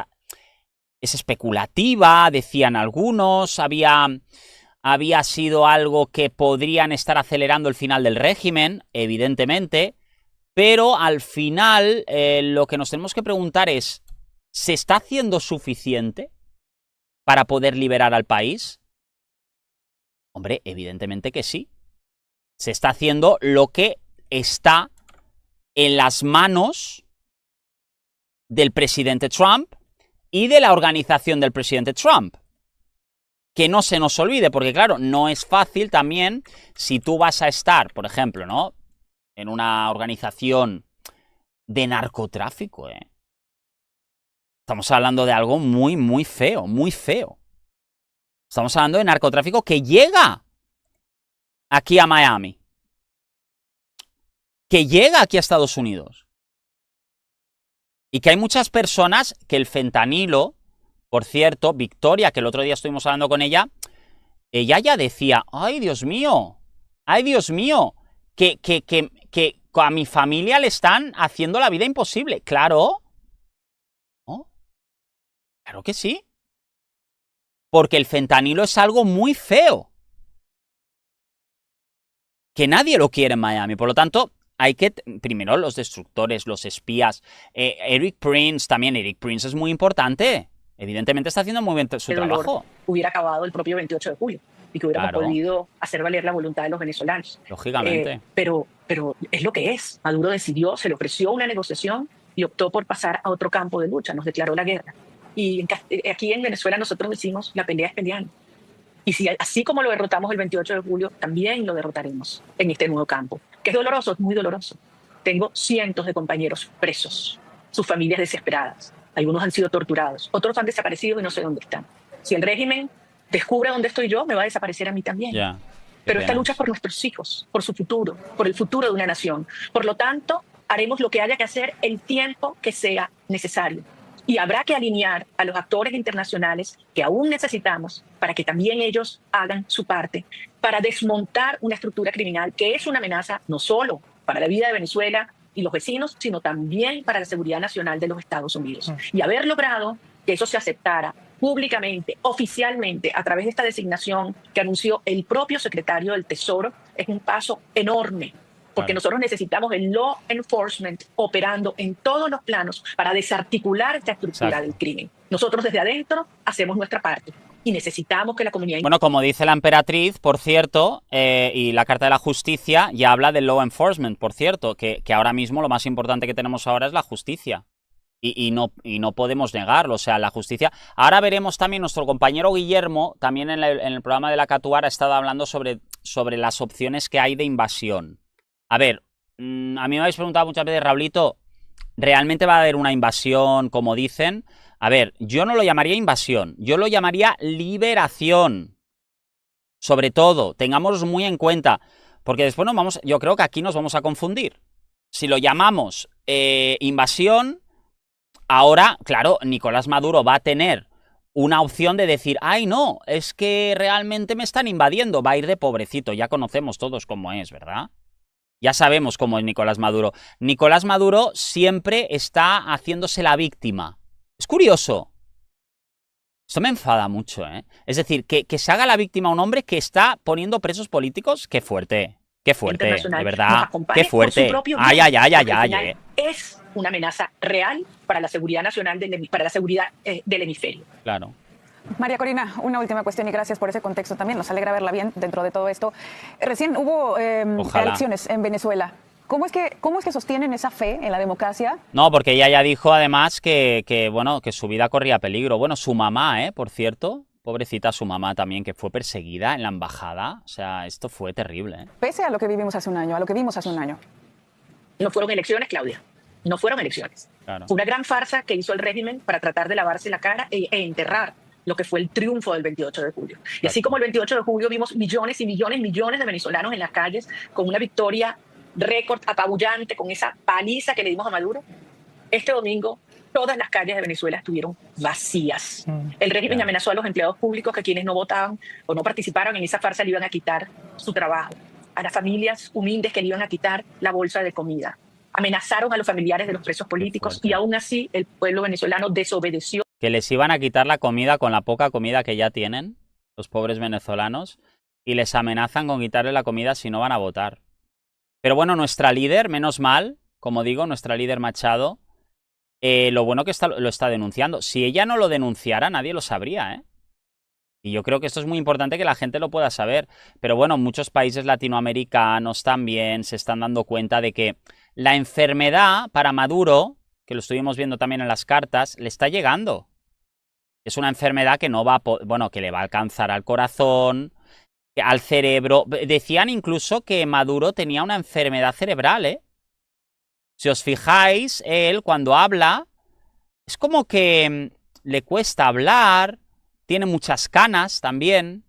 especulativa, decían algunos, había sido algo que podrían estar acelerando el final del régimen, evidentemente, pero al final lo que nos tenemos que preguntar es, ¿se está haciendo suficiente para poder liberar al país? Hombre, evidentemente que sí. Se está haciendo lo que está en las manos del presidente Trump y de la organización del presidente Trump. Que no se nos olvide, porque claro, no es fácil también si tú vas a estar, por ejemplo, ¿no?, en una organización de narcotráfico, ¿eh? Estamos hablando de algo muy, muy feo, muy feo. Estamos hablando de narcotráfico que llega aquí a Miami. Que llega aquí a Estados Unidos. Y que hay muchas personas que el fentanilo Por cierto, Victoria, que el otro día estuvimos hablando con ella, ella ya decía, ¡ay, Dios mío! Que a mi familia le están haciendo la vida imposible. Claro. ¿No? Claro que sí. Porque el fentanilo es algo muy feo. Que nadie lo quiere en Miami. Por lo tanto, hay que, primero los destructores, los espías. Eric Prince también. Eric Prince es muy importante. Evidentemente está haciendo muy bien su trabajo. Hubiera acabado el propio 28 de julio y que hubiéramos podido hacer valer la voluntad de los venezolanos. Lógicamente. Pero es lo que es. Maduro decidió, se le ofreció una negociación y optó por pasar a otro campo de lucha. Nos declaró la guerra. Y aquí en Venezuela nosotros decimos, la pelea es peleando. Y si así como lo derrotamos el 28 de julio, también lo derrotaremos en este nuevo campo. Que es doloroso, es muy doloroso. Tengo cientos de compañeros presos, sus familias desesperadas. Algunos han sido torturados, otros han desaparecido y no sé dónde están. Si el régimen descubre dónde estoy yo, me va a desaparecer a mí también. Pero esta lucha es por nuestros hijos, por su futuro, por el futuro de una nación. Por lo tanto, haremos lo que haya que hacer el tiempo que sea necesario. Y habrá que alinear a los actores internacionales que aún necesitamos para que también ellos hagan su parte, para desmontar una estructura criminal que es una amenaza no solo para la vida de Venezuela y los vecinos, sino también para la seguridad nacional de los Estados Unidos. Y haber logrado que eso se aceptara públicamente, oficialmente, a través de esta designación que anunció el propio secretario del Tesoro, es un paso enorme. Porque nosotros necesitamos el law enforcement operando en todos los planos para desarticular esta estructura del crimen. Nosotros desde adentro hacemos nuestra parte y necesitamos que la comunidad... Bueno, como dice la emperatriz, por cierto, y la Carta de la Justicia ya habla del law enforcement, por cierto, que ahora mismo lo más importante que tenemos ahora es la justicia. Y no podemos negarlo, o sea, la justicia... Ahora veremos también, nuestro compañero Guillermo, también en el programa de la Catuar, ha estado hablando sobre las opciones que hay de invasión. A ver, a mí me habéis preguntado muchas veces, Raulito, ¿realmente va a haber una invasión, como dicen? A ver, yo no lo llamaría invasión, yo lo llamaría liberación. Sobre todo, tengámoslo muy en cuenta, porque después yo creo que aquí nos vamos a confundir. Si lo llamamos invasión, ahora, claro, Nicolás Maduro va a tener una opción de decir, ay no, es que realmente me están invadiendo, va a ir de pobrecito, ya conocemos todos cómo es, ¿verdad? Ya sabemos cómo es Nicolás Maduro. Nicolás Maduro siempre está haciéndose la víctima. Es curioso. Esto me enfada mucho, ¿eh? Es decir, que se haga la víctima a un hombre que está poniendo presos políticos. Qué fuerte, de verdad. Qué fuerte. Ay. Es una amenaza real para la seguridad nacional, para la seguridad del hemisferio. Claro. María Corina, una última cuestión y gracias por ese contexto también. Nos alegra verla bien dentro de todo esto. Recién hubo elecciones en Venezuela. ¿Cómo es que sostienen esa fe en la democracia? No, porque ella ya dijo además que su vida corría peligro. Bueno, su mamá, por cierto, pobrecita su mamá también, que fue perseguida en la embajada. O sea, esto fue terrible, ¿eh? Pese a lo que vivimos hace un año, a lo que vimos hace un año. No fueron elecciones, Claudia. No fueron elecciones. Claro. Fue una gran farsa que hizo el régimen para tratar de lavarse la cara e enterrar lo que fue el triunfo del 28 de julio. Y así como el 28 de julio vimos millones y millones de venezolanos en las calles con una victoria récord apabullante, con esa paliza que le dimos a Maduro, este domingo todas las calles de Venezuela estuvieron vacías. El régimen amenazó a los empleados públicos que quienes no votaban o no participaron en esa farsa le iban a quitar su trabajo. A las familias humildes que le iban a quitar la bolsa de comida. Amenazaron a los familiares de los presos políticos y aún así el pueblo venezolano desobedeció. Que les iban a quitar la comida con la poca comida que ya tienen, los pobres venezolanos, y les amenazan con quitarle la comida si no van a votar. Pero bueno, nuestra líder, menos mal, como digo, nuestra líder Machado, lo bueno que lo está denunciando. Si ella no lo denunciara, nadie lo sabría, ¿eh? Y yo creo que esto es muy importante que la gente lo pueda saber. Pero bueno, muchos países latinoamericanos también se están dando cuenta de que la enfermedad para Maduro, que lo estuvimos viendo también en las cartas, le está llegando. Es una enfermedad que no va a que le va a alcanzar al corazón, al cerebro. Decían incluso que Maduro tenía una enfermedad cerebral, ¿eh? Si os fijáis, él cuando habla, es como que le cuesta hablar, tiene muchas canas también.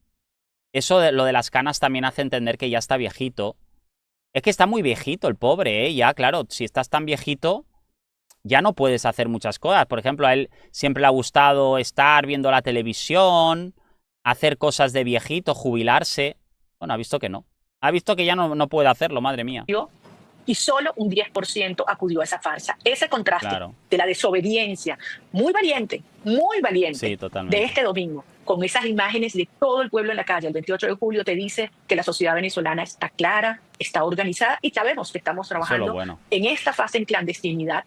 Eso lo de las canas también hace entender que ya está viejito. Es que está muy viejito el pobre, ¿eh? Ya, claro, si estás tan viejito, ya no puedes hacer muchas cosas. Por ejemplo, a él siempre le ha gustado estar viendo la televisión, hacer cosas de viejito, jubilarse. Bueno, ha visto que no. Ha visto que ya no puede hacerlo, madre mía. Y solo un 10% acudió a esa farsa. Ese contraste de la desobediencia muy valiente sí, totalmente, de este domingo, con esas imágenes de todo el pueblo en la calle el 28 de julio, te dice que la sociedad venezolana está clara, está organizada y sabemos que estamos trabajando en esta fase en clandestinidad,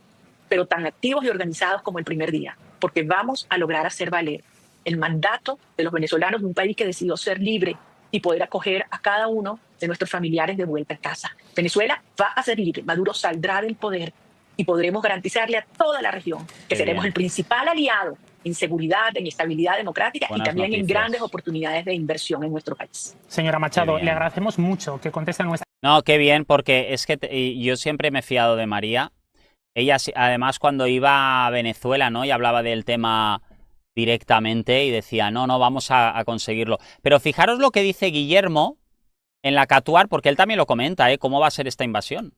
pero tan activos y organizados como el primer día, porque vamos a lograr hacer valer el mandato de los venezolanos de un país que decidió ser libre y poder acoger a cada uno de nuestros familiares de vuelta a casa. Venezuela va a ser libre, Maduro saldrá del poder y podremos garantizarle a toda la región que seremos el principal aliado en seguridad, en estabilidad democrática y también en grandes oportunidades de inversión en nuestro país. Señora Machado, le agradecemos mucho que conteste a nuestra... No, qué bien, porque es que yo siempre me he fiado de María. Ella, además, cuando iba a Venezuela, ¿no? Y hablaba del tema directamente y decía, no, vamos a conseguirlo. Pero fijaros lo que dice Guillermo en la Catuar, porque él también lo comenta, ¿cómo va a ser esta invasión?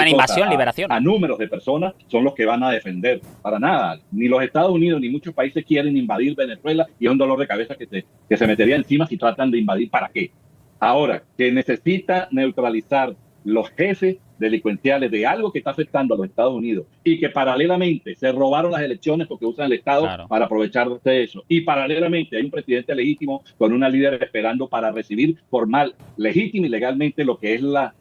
Invasión, liberación. A números de personas son los que van a defender. Para nada. Ni los Estados Unidos ni muchos países quieren invadir Venezuela y es un dolor de cabeza que se metería encima si tratan de invadir. ¿Para qué? Ahora, que necesita neutralizar los jefes delincuenciales de algo que está afectando a los Estados Unidos y que paralelamente se robaron las elecciones porque usan el Estado para aprovechar de eso, y paralelamente hay un presidente legítimo con una líder esperando para recibir formal, legítimo y legalmente lo que es las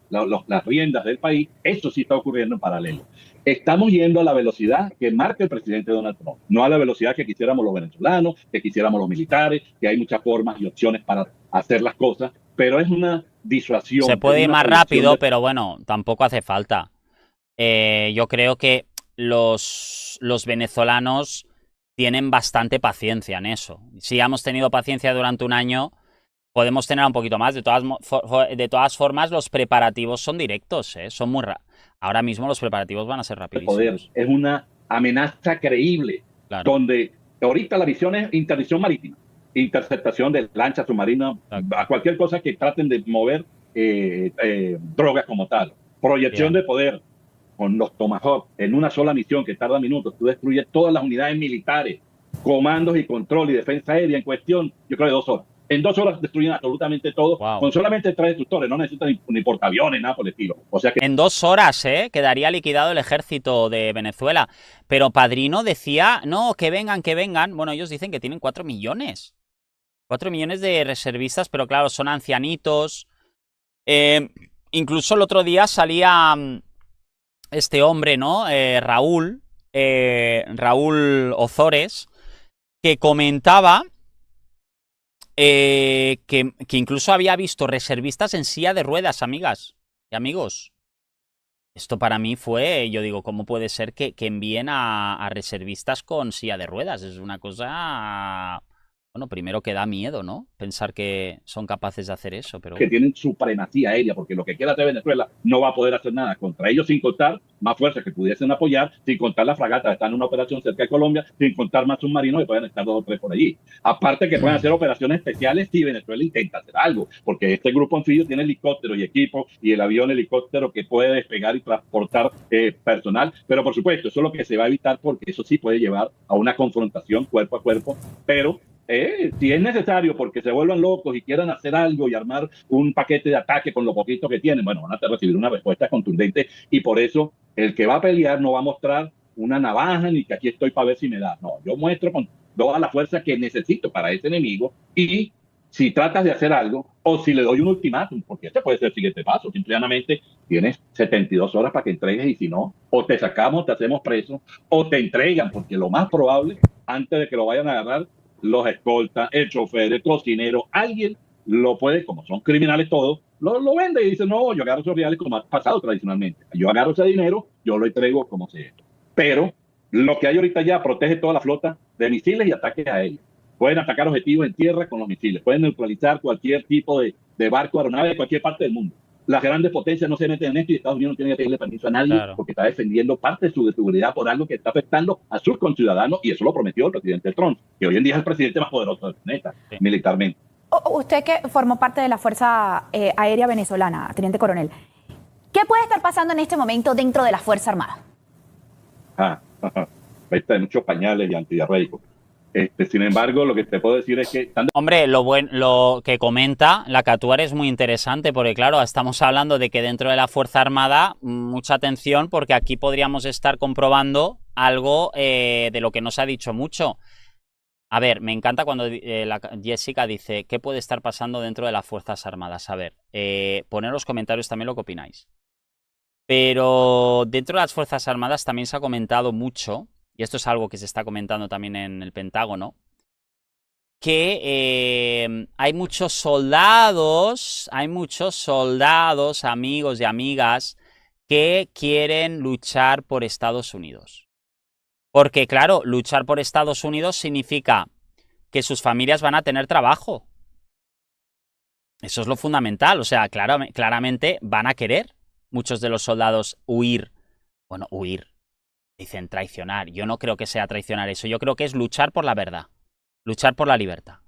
riendas del país. Eso sí está ocurriendo en paralelo. Estamos yendo a la velocidad que marca el presidente Donald Trump, no a la velocidad que quisiéramos los venezolanos, que quisiéramos los militares, que hay muchas formas y opciones para hacer las cosas, pero es una disuasión. Se puede ir más rápido, pero bueno, tampoco hace falta. Yo creo que los venezolanos tienen bastante paciencia en eso. Si hemos tenido paciencia durante un año, podemos tener un poquito más. De todas formas, los preparativos son directos, son muy rápidos. Ahora mismo los preparativos van a ser rapidísimos. El poder es una amenaza creíble, donde ahorita la visión es interdicción marítima, interceptación de lanchas submarinas, a cualquier cosa que traten de mover drogas como tal. Proyección de poder con los Tomahawk en una sola misión que tarda minutos. Tú destruyes todas las unidades militares, comandos y control y defensa aérea en cuestión, yo creo, de 2 horas. En 2 horas destruyen absolutamente todo, con solamente 3 destructores, no necesitan ni portaaviones, nada por el estilo. O sea que... En 2 horas, quedaría liquidado el ejército de Venezuela. Pero Padrino decía, no, que vengan. Bueno, ellos dicen que tienen 4 millones. 4 millones de reservistas, pero claro, son ancianitos. Incluso el otro día salía este hombre, ¿no? Raúl Ozores, que comentaba que incluso había visto reservistas en silla de ruedas, amigas y amigos. Esto para mí fue, yo digo, ¿cómo puede ser que envíen a reservistas con silla de ruedas? Es una cosa... Bueno, primero que da miedo, ¿no? Pensar que son capaces de hacer eso, pero... Que tienen supremacía aérea, porque lo que quiera hacer Venezuela no va a poder hacer nada contra ellos sin contar más fuerzas que pudiesen apoyar, sin contar las fragatas que están en una operación cerca de Colombia, sin contar más submarinos que puedan estar 2 o 3 por allí. Aparte que pueden hacer operaciones especiales si Venezuela intenta hacer algo, porque este grupo anfibio tiene helicópteros y equipos y el avión helicóptero que puede despegar y transportar personal, pero por supuesto, eso es lo que se va a evitar porque eso sí puede llevar a una confrontación cuerpo a cuerpo, pero... si es necesario porque se vuelvan locos y quieran hacer algo y armar un paquete de ataque con lo poquito que tienen, bueno, van a recibir una respuesta contundente y por eso el que va a pelear no va a mostrar una navaja ni que aquí estoy para ver si me da. No, yo muestro con toda la fuerza que necesito para ese enemigo y si tratas de hacer algo o si le doy un ultimátum, porque este puede ser el siguiente paso, simplemente tienes 72 horas para que entregues y si no, o te sacamos, te hacemos preso o te entregan, porque lo más probable, antes de que lo vayan a agarrar, los escoltas, el chofer, el cocinero, alguien lo puede, como son criminales todos, lo vende y dice, no, yo agarro esos reales como ha pasado tradicionalmente. Yo agarro ese dinero, yo lo entrego como sea. Pero lo que hay ahorita ya protege toda la flota de misiles y ataques aéreos. Pueden atacar objetivos en tierra con los misiles, pueden neutralizar cualquier tipo de barco, aeronave de cualquier parte del mundo. Las grandes potencias no se meten en esto y Estados Unidos no tiene que pedirle permiso a nadie porque está defendiendo parte de su seguridad por algo que está afectando a sus conciudadanos y eso lo prometió el presidente Trump, que hoy en día es el presidente más poderoso del planeta, militarmente. Usted que formó parte de la Fuerza Aérea Venezolana, Teniente Coronel, ¿qué puede estar pasando en este momento dentro de la Fuerza Armada? venta de muchos pañales y antidiarreicos. Sin embargo, lo que te puedo decir es que... Hombre, lo que comenta la Catuar es muy interesante porque, claro, estamos hablando de que dentro de la Fuerza Armada, mucha atención, porque aquí podríamos estar comprobando algo de lo que no se ha dicho mucho. A ver, me encanta cuando Jessica dice qué puede estar pasando dentro de las Fuerzas Armadas. A ver, poner en los comentarios también lo que opináis. Pero dentro de las Fuerzas Armadas también se ha comentado mucho, y esto es algo que se está comentando también en el Pentágono, que hay muchos soldados, amigos y amigas, que quieren luchar por Estados Unidos. Porque, claro, luchar por Estados Unidos significa que sus familias van a tener trabajo. Eso es lo fundamental. O sea, claramente van a querer muchos de los soldados huir. Bueno, huir. Dicen traicionar. Yo no creo que sea traicionar eso. Yo creo que es luchar por la verdad. Luchar por la libertad.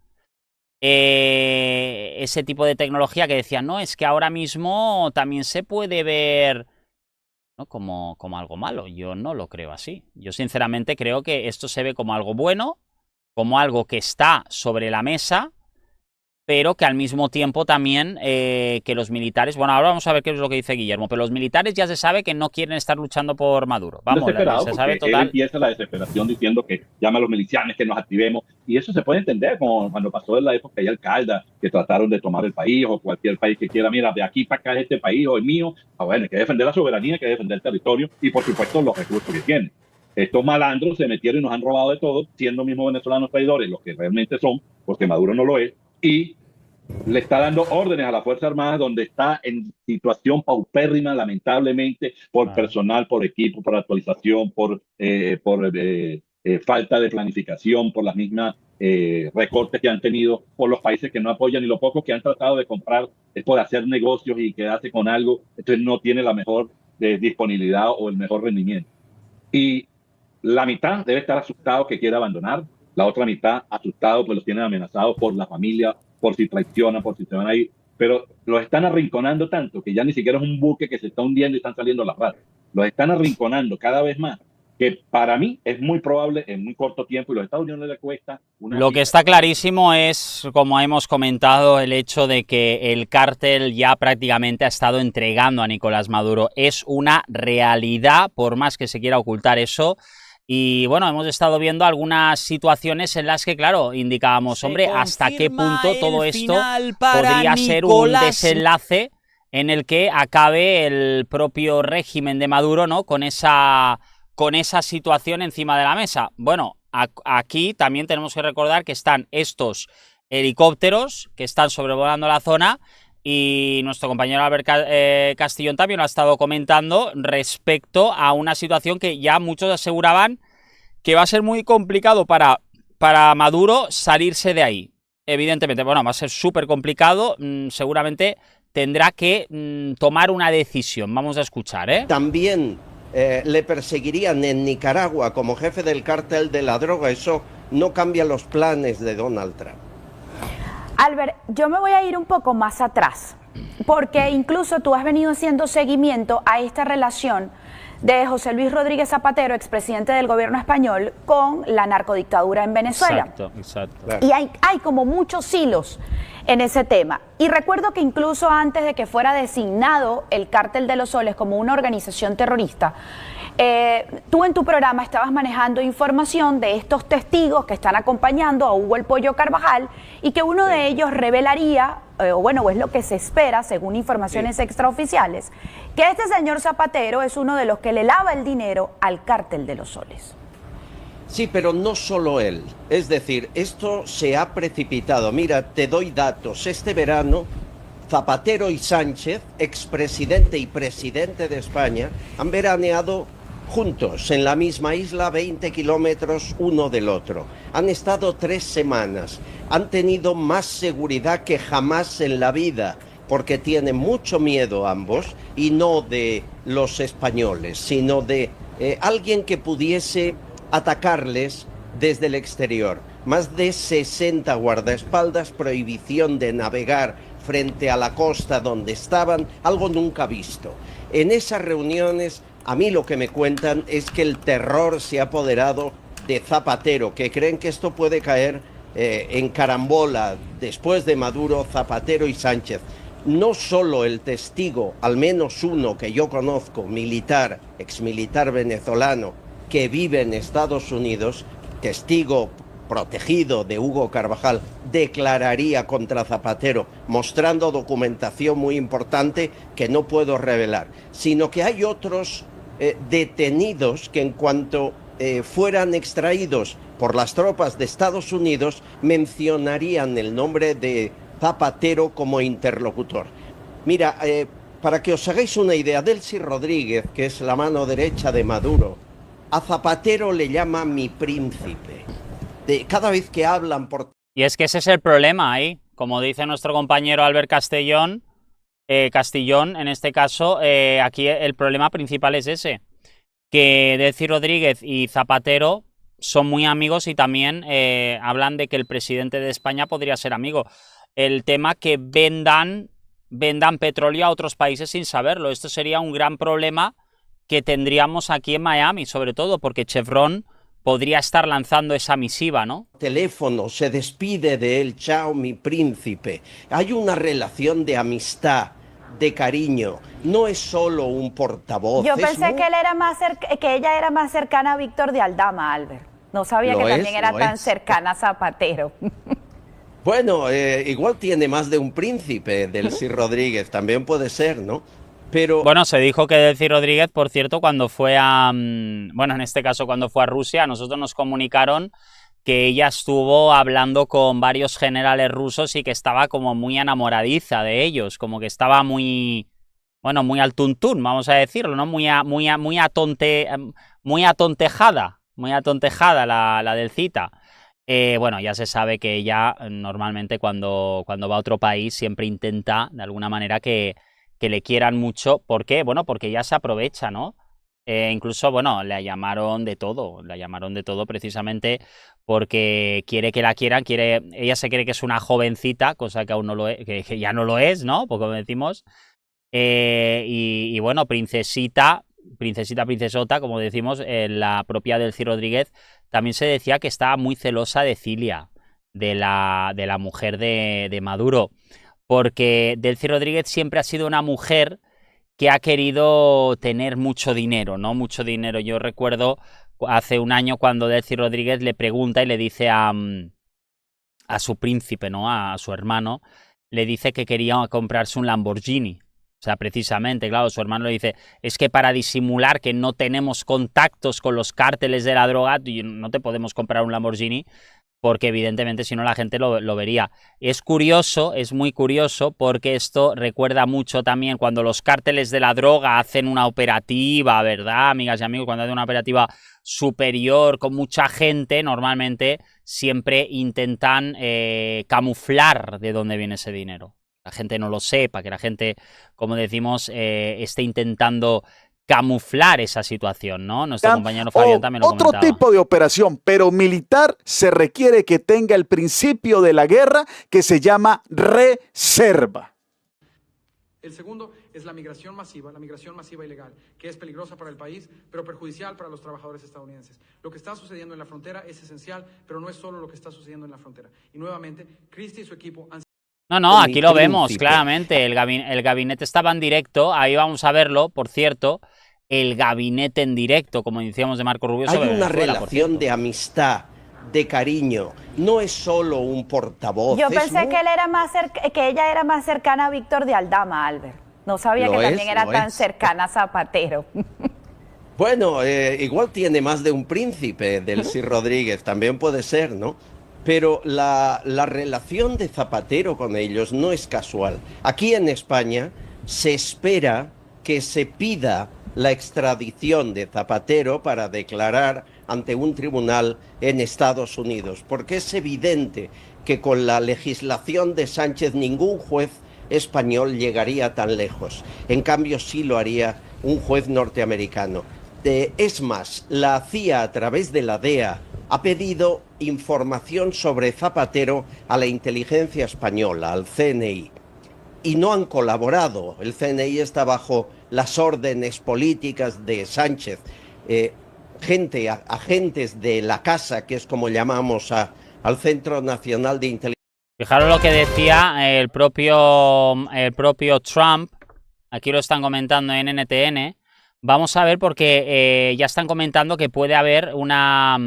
Ese tipo de tecnología que decían, no, es que ahora mismo también se puede ver... ¿no? Como algo malo. Yo no lo creo así. Yo sinceramente creo que esto se ve como algo bueno, como algo que está sobre la mesa, pero que al mismo tiempo también que los militares... Bueno, ahora vamos a ver qué es lo que dice Guillermo, pero los militares ya se sabe que no quieren estar luchando por Maduro. Vamos, se sabe total. Él empieza la desesperación diciendo que llama a los milicianes, que nos activemos, y eso se puede entender, como cuando pasó en la época de Al-Qaeda, que trataron de tomar el país, o cualquier país que quiera, mira, de aquí para acá es este país, o el mío. Bueno, hay que defender la soberanía, hay que defender el territorio, y por supuesto los recursos que tienen. Estos malandros se metieron y nos han robado de todo, siendo mismos venezolanos traidores, los que realmente son, porque Maduro no lo es, y le está dando órdenes a la Fuerza Armada, donde está en situación paupérrima, lamentablemente, por personal, por equipo, por actualización, por falta de planificación, por las mismas recortes que han tenido por los países que no apoyan, y lo poco que han tratado de comprar es por hacer negocios y quedarse con algo. Entonces no tiene la mejor disponibilidad o el mejor rendimiento. Y la mitad debe estar asustado que quiere abandonar, la otra mitad asustado pues los tienen amenazados por la familia, por si traicionan, por si se van a ir, pero los están arrinconando tanto que ya ni siquiera es un buque que se está hundiendo y están saliendo las ratas. Los están arrinconando cada vez más, que para mí es muy probable en muy corto tiempo, y los Estados Unidos les cuesta una... Lo que está clarísimo es, como hemos comentado, el hecho de que el cártel ya prácticamente ha estado entregando a Nicolás Maduro. Es una realidad, por más que se quiera ocultar eso. Y bueno, hemos estado viendo algunas situaciones en las que, claro, indicábamos, hombre, hasta qué punto todo esto podría ser un desenlace en el que acabe el propio régimen de Maduro, ¿no? Con esa situación encima de la mesa. Bueno, aquí también tenemos que recordar que están estos helicópteros que están sobrevolando la zona, y nuestro compañero Albert Castillón también lo ha estado comentando respecto a una situación que ya muchos aseguraban que va a ser muy complicado para Maduro salirse de ahí. Evidentemente, bueno, va a ser súper complicado, seguramente tendrá que tomar una decisión. Vamos a escuchar, ¿eh? También le perseguirían en Nicaragua como jefe del cártel de la droga. Eso no cambia los planes de Donald Trump. Albert, yo me voy a ir un poco más atrás, porque incluso tú has venido haciendo seguimiento a esta relación de José Luis Rodríguez Zapatero, expresidente del gobierno español, con la narcodictadura en Venezuela. Exacto. Y hay como muchos hilos en ese tema. Y recuerdo que incluso antes de que fuera designado el Cártel de los Soles como una organización terrorista, tú en tu programa estabas manejando información de estos testigos que están acompañando a Hugo El Pollo Carvajal, y que uno de ellos revelaría, o es lo que se espera según informaciones extraoficiales, que este señor Zapatero es uno de los que le lava el dinero al Cártel de los Soles. Sí, pero no solo él. Es decir, esto se ha precipitado. Mira, te doy datos. Este verano, Zapatero y Sánchez, expresidente y presidente de España, han veraneado juntos en la misma isla, 20 kilómetros uno del otro. Han estado 3 semanas. Han tenido más seguridad que jamás en la vida, porque tienen mucho miedo ambos, y no de los españoles, sino de alguien que pudiese atacarles desde el exterior. Más de 60 guardaespaldas, prohibición de navegar frente a la costa donde estaban, algo nunca visto. En esas reuniones A mí lo que me cuentan es que el terror se ha apoderado de Zapatero, que creen que esto puede caer en carambola después de Maduro, Zapatero y Sánchez. No solo el testigo, al menos uno que yo conozco, militar, exmilitar venezolano, que vive en Estados Unidos, testigo protegido de Hugo Carvajal, declararía contra Zapatero, mostrando documentación muy importante que no puedo revelar, sino que hay otros detenidos que en cuanto fueran extraídos por las tropas de Estados Unidos, mencionarían el nombre de Zapatero como interlocutor. Mira, para que os hagáis una idea, Delcy Rodríguez, que es la mano derecha de Maduro, a Zapatero le llama mi príncipe. Cada vez que hablan por... Y es que ese es el problema ahí, como dice nuestro compañero Albert Castillón, en este caso, aquí el problema principal es ese, que Delcy Rodríguez y Zapatero son muy amigos y también hablan de que el presidente de España podría ser amigo. El tema que vendan petróleo a otros países sin saberlo. Esto sería un gran problema que tendríamos aquí en Miami, sobre todo porque Chevron podría estar lanzando esa misiva, ¿no? Teléfono, se despide de él, chao mi príncipe. Hay una relación de amistad, de cariño. No es solo un portavoz. Yo pensé que ella era más cercana a Víctor de Aldama, Albert. No sabía que también era tan cercana a Zapatero. Bueno, igual tiene más de un príncipe, Delcy Rodríguez, también puede ser, ¿no? Pero... Bueno, se dijo que Delcy Rodríguez, por cierto, cuando fue a... Bueno, en este caso cuando fue a Rusia, a nosotros nos comunicaron que ella estuvo hablando con varios generales rusos y que estaba como muy enamoradiza de ellos, como que estaba muy... Bueno, muy al tuntún, vamos a decirlo, ¿no? Muy atontejada la Delcita. Bueno, ya se sabe que ella normalmente cuando va a otro país siempre intenta de alguna manera que le quieran mucho. ¿Por qué? Bueno, porque ella se aprovecha, ¿no? Incluso, bueno, la llamaron de todo precisamente porque quiere que la quieran, ella se cree que es una jovencita, cosa que aún no lo es, que ya no lo es, ¿no? Porque como decimos, y bueno, princesota, como decimos, la propia Delcy Rodríguez también se decía que estaba muy celosa de Cilia, de la mujer de Maduro, porque Delcy Rodríguez siempre ha sido una mujer que ha querido tener mucho dinero, ¿no? Mucho dinero. Yo recuerdo hace un año cuando Delcy Rodríguez le pregunta y le dice a su príncipe, ¿no? A su hermano, le dice que quería comprarse un Lamborghini. O sea, precisamente, claro, su hermano le dice, es que para disimular que no tenemos contactos con los cárteles de la droga, no te podemos comprar un Lamborghini, porque evidentemente si no la gente lo vería. Es curioso, es muy curioso, porque esto recuerda mucho también cuando los cárteles de la droga hacen una operativa, ¿verdad, amigas y amigos? Cuando hacen una operativa superior con mucha gente, normalmente siempre intentan camuflar de dónde viene ese dinero. La gente no lo sepa, que la gente, como decimos, esté intentando camuflar esa situación, ¿no? Nuestro compañero Fabián también lo comentaba. Otro tipo de operación, pero militar, se requiere que tenga el principio de la guerra que se llama reserva. El segundo es la migración masiva ilegal, que es peligrosa para el país, pero perjudicial para los trabajadores estadounidenses. Lo que está sucediendo en la frontera es esencial, pero no es solo lo que está sucediendo en la frontera. Y nuevamente, Christie y su equipo han... No, aquí lo vemos claramente, el gabinete estaba en directo, ahí vamos a verlo, por cierto, el gabinete en directo, como decíamos de Marco Rubio. Hay una relación de amistad, de cariño, no es solo un portavoz. Yo pensé que ella era más cercana a Víctor de Aldama, Albert. No sabía que también era tan cercana a Zapatero. Bueno, igual tiene más de un príncipe, Delcy Rodríguez, también puede ser, ¿no? Pero la relación de Zapatero con ellos no es casual. Aquí en España se espera que se pida la extradición de Zapatero para declarar ante un tribunal en Estados Unidos, porque es evidente que con la legislación de Sánchez ningún juez español llegaría tan lejos. En cambio sí lo haría un juez norteamericano. Es más, la CIA a través de la DEA ha pedido información sobre Zapatero a la inteligencia española, al CNI. y no han colaborado. El CNI está bajo las órdenes políticas de Sánchez. Agentes de la casa, que es como llamamos al Centro Nacional de Inteligencia. Fijaros lo que decía el propio Trump. Aquí lo están comentando en NTN. Vamos a ver porque ya están comentando que puede haber una...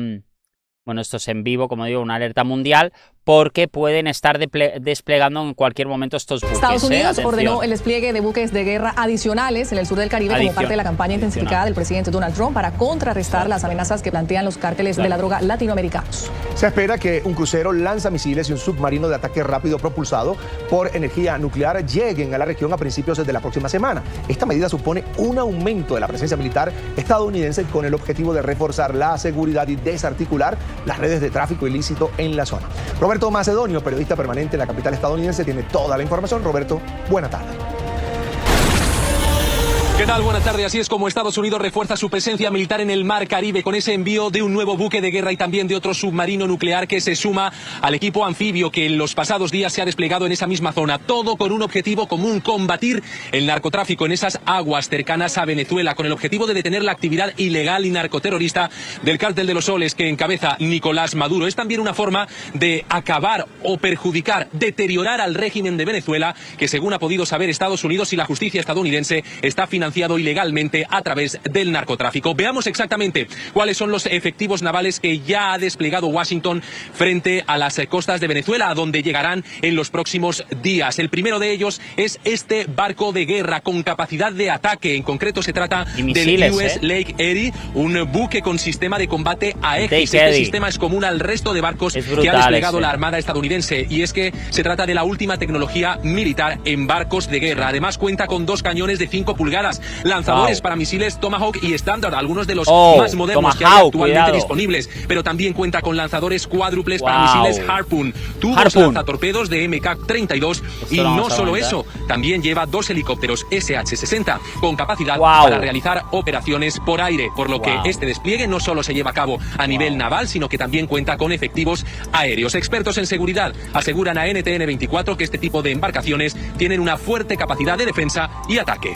Bueno, esto es en vivo, como digo, una alerta mundial, porque pueden estar desplegando en cualquier momento estos buques. Estados Unidos Atención. ordenó el despliegue de buques de guerra adicionales en el sur del Caribe como parte de la campaña intensificada del presidente Donald Trump para contrarrestar las amenazas que plantean los cárteles de la droga latinoamericanos. Se espera que un crucero lanzamisiles y un submarino de ataque rápido propulsado por energía nuclear lleguen a la región a principios de la próxima semana. Esta medida supone un aumento de la presencia militar estadounidense con el objetivo de reforzar la seguridad y desarticular las redes de tráfico ilícito en la zona. Roberto Macedonio, periodista permanente en la capital estadounidense, tiene toda la información. Roberto, buena tarde. ¿Qué tal? Buenas tardes. Así es como Estados Unidos refuerza su presencia militar en el Mar Caribe con ese envío de un nuevo buque de guerra y también de otro submarino nuclear que se suma al equipo anfibio que en los pasados días se ha desplegado en esa misma zona. Todo con un objetivo común: combatir el narcotráfico en esas aguas cercanas a Venezuela, con el objetivo de detener la actividad ilegal y narcoterrorista del Cártel de los Soles que encabeza Nicolás Maduro. Es también una forma de acabar o perjudicar, deteriorar al régimen de Venezuela, que según ha podido saber Estados Unidos y la justicia estadounidense está financiado ilegalmente a través del narcotráfico. Veamos exactamente cuáles son los efectivos navales que ya ha desplegado Washington frente a las costas de Venezuela, a donde llegarán en los próximos días. El primero de ellos es este barco de guerra con capacidad de ataque. En concreto se trata del US Lake Erie, un buque con sistema de combate Aegis. Este sistema es común al resto de barcos que ha desplegado la Armada estadounidense, y es que se trata de la última tecnología militar en barcos de guerra. Además cuenta con 2 cañones de 5 pulgadas, lanzadores para misiles Tomahawk y Standard, algunos de los más modernos que hay actualmente disponibles, pero también cuenta con lanzadores cuádruples para misiles Harpoon, tubos lanzatorpedos de MK-32 y no solo eso, también lleva 2 helicópteros SH-60 con capacidad para realizar operaciones por aire, por lo que este despliegue no solo se lleva a cabo a nivel naval, sino que también cuenta con efectivos aéreos. Expertos en seguridad aseguran a NTN 24 que este tipo de embarcaciones tienen una fuerte capacidad de defensa y ataque.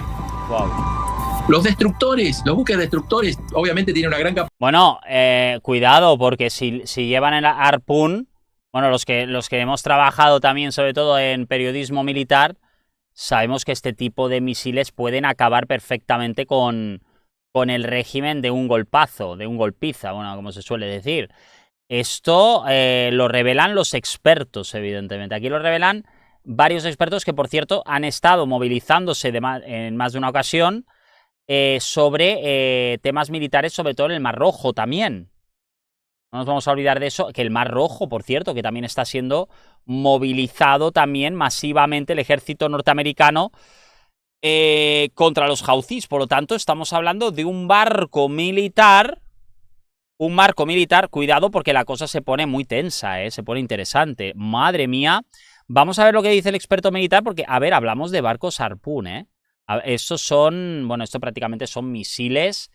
Los destructores, los buques destructores, obviamente tienen una gran capacidad. Bueno, cuidado, porque si llevan el Harpoon, bueno, los que hemos trabajado también, sobre todo en periodismo militar, sabemos que este tipo de misiles pueden acabar perfectamente con el régimen de un golpazo, de un golpiza, bueno, como se suele decir. Esto lo revelan los expertos, evidentemente. Aquí lo revelan varios expertos que, por cierto, han estado movilizándose en más de una ocasión sobre temas militares, sobre todo en el Mar Rojo también. No nos vamos a olvidar de eso, que el Mar Rojo, por cierto, que también está siendo movilizado también masivamente el ejército norteamericano contra los Houthis. Por lo tanto, estamos hablando de un barco militar, cuidado porque la cosa se pone muy tensa, se pone interesante. Madre mía. Vamos a ver lo que dice el experto militar, porque, a ver, hablamos de barcos Harpoon, Estos son, bueno, esto prácticamente son misiles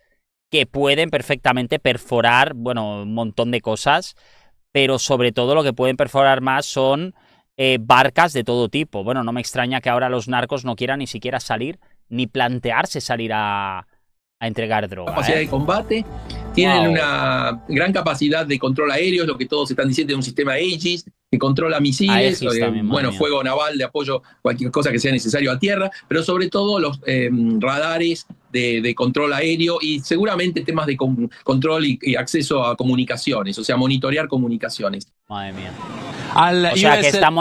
que pueden perfectamente perforar, bueno, un montón de cosas, pero sobre todo lo que pueden perforar más son barcas de todo tipo. Bueno, no me extraña que ahora los narcos no quieran ni siquiera salir, ni plantearse salir a entregar droga. Capacidad de combate, tienen una gran capacidad de control aéreo, lo que todos están diciendo de un sistema Aegis, que controla misiles, fuego naval de apoyo, cualquier cosa que sea necesario a tierra, pero sobre todo los radares de control aéreo y seguramente temas de control y acceso a comunicaciones, o sea, monitorear comunicaciones. Madre mía. O sea, que estamos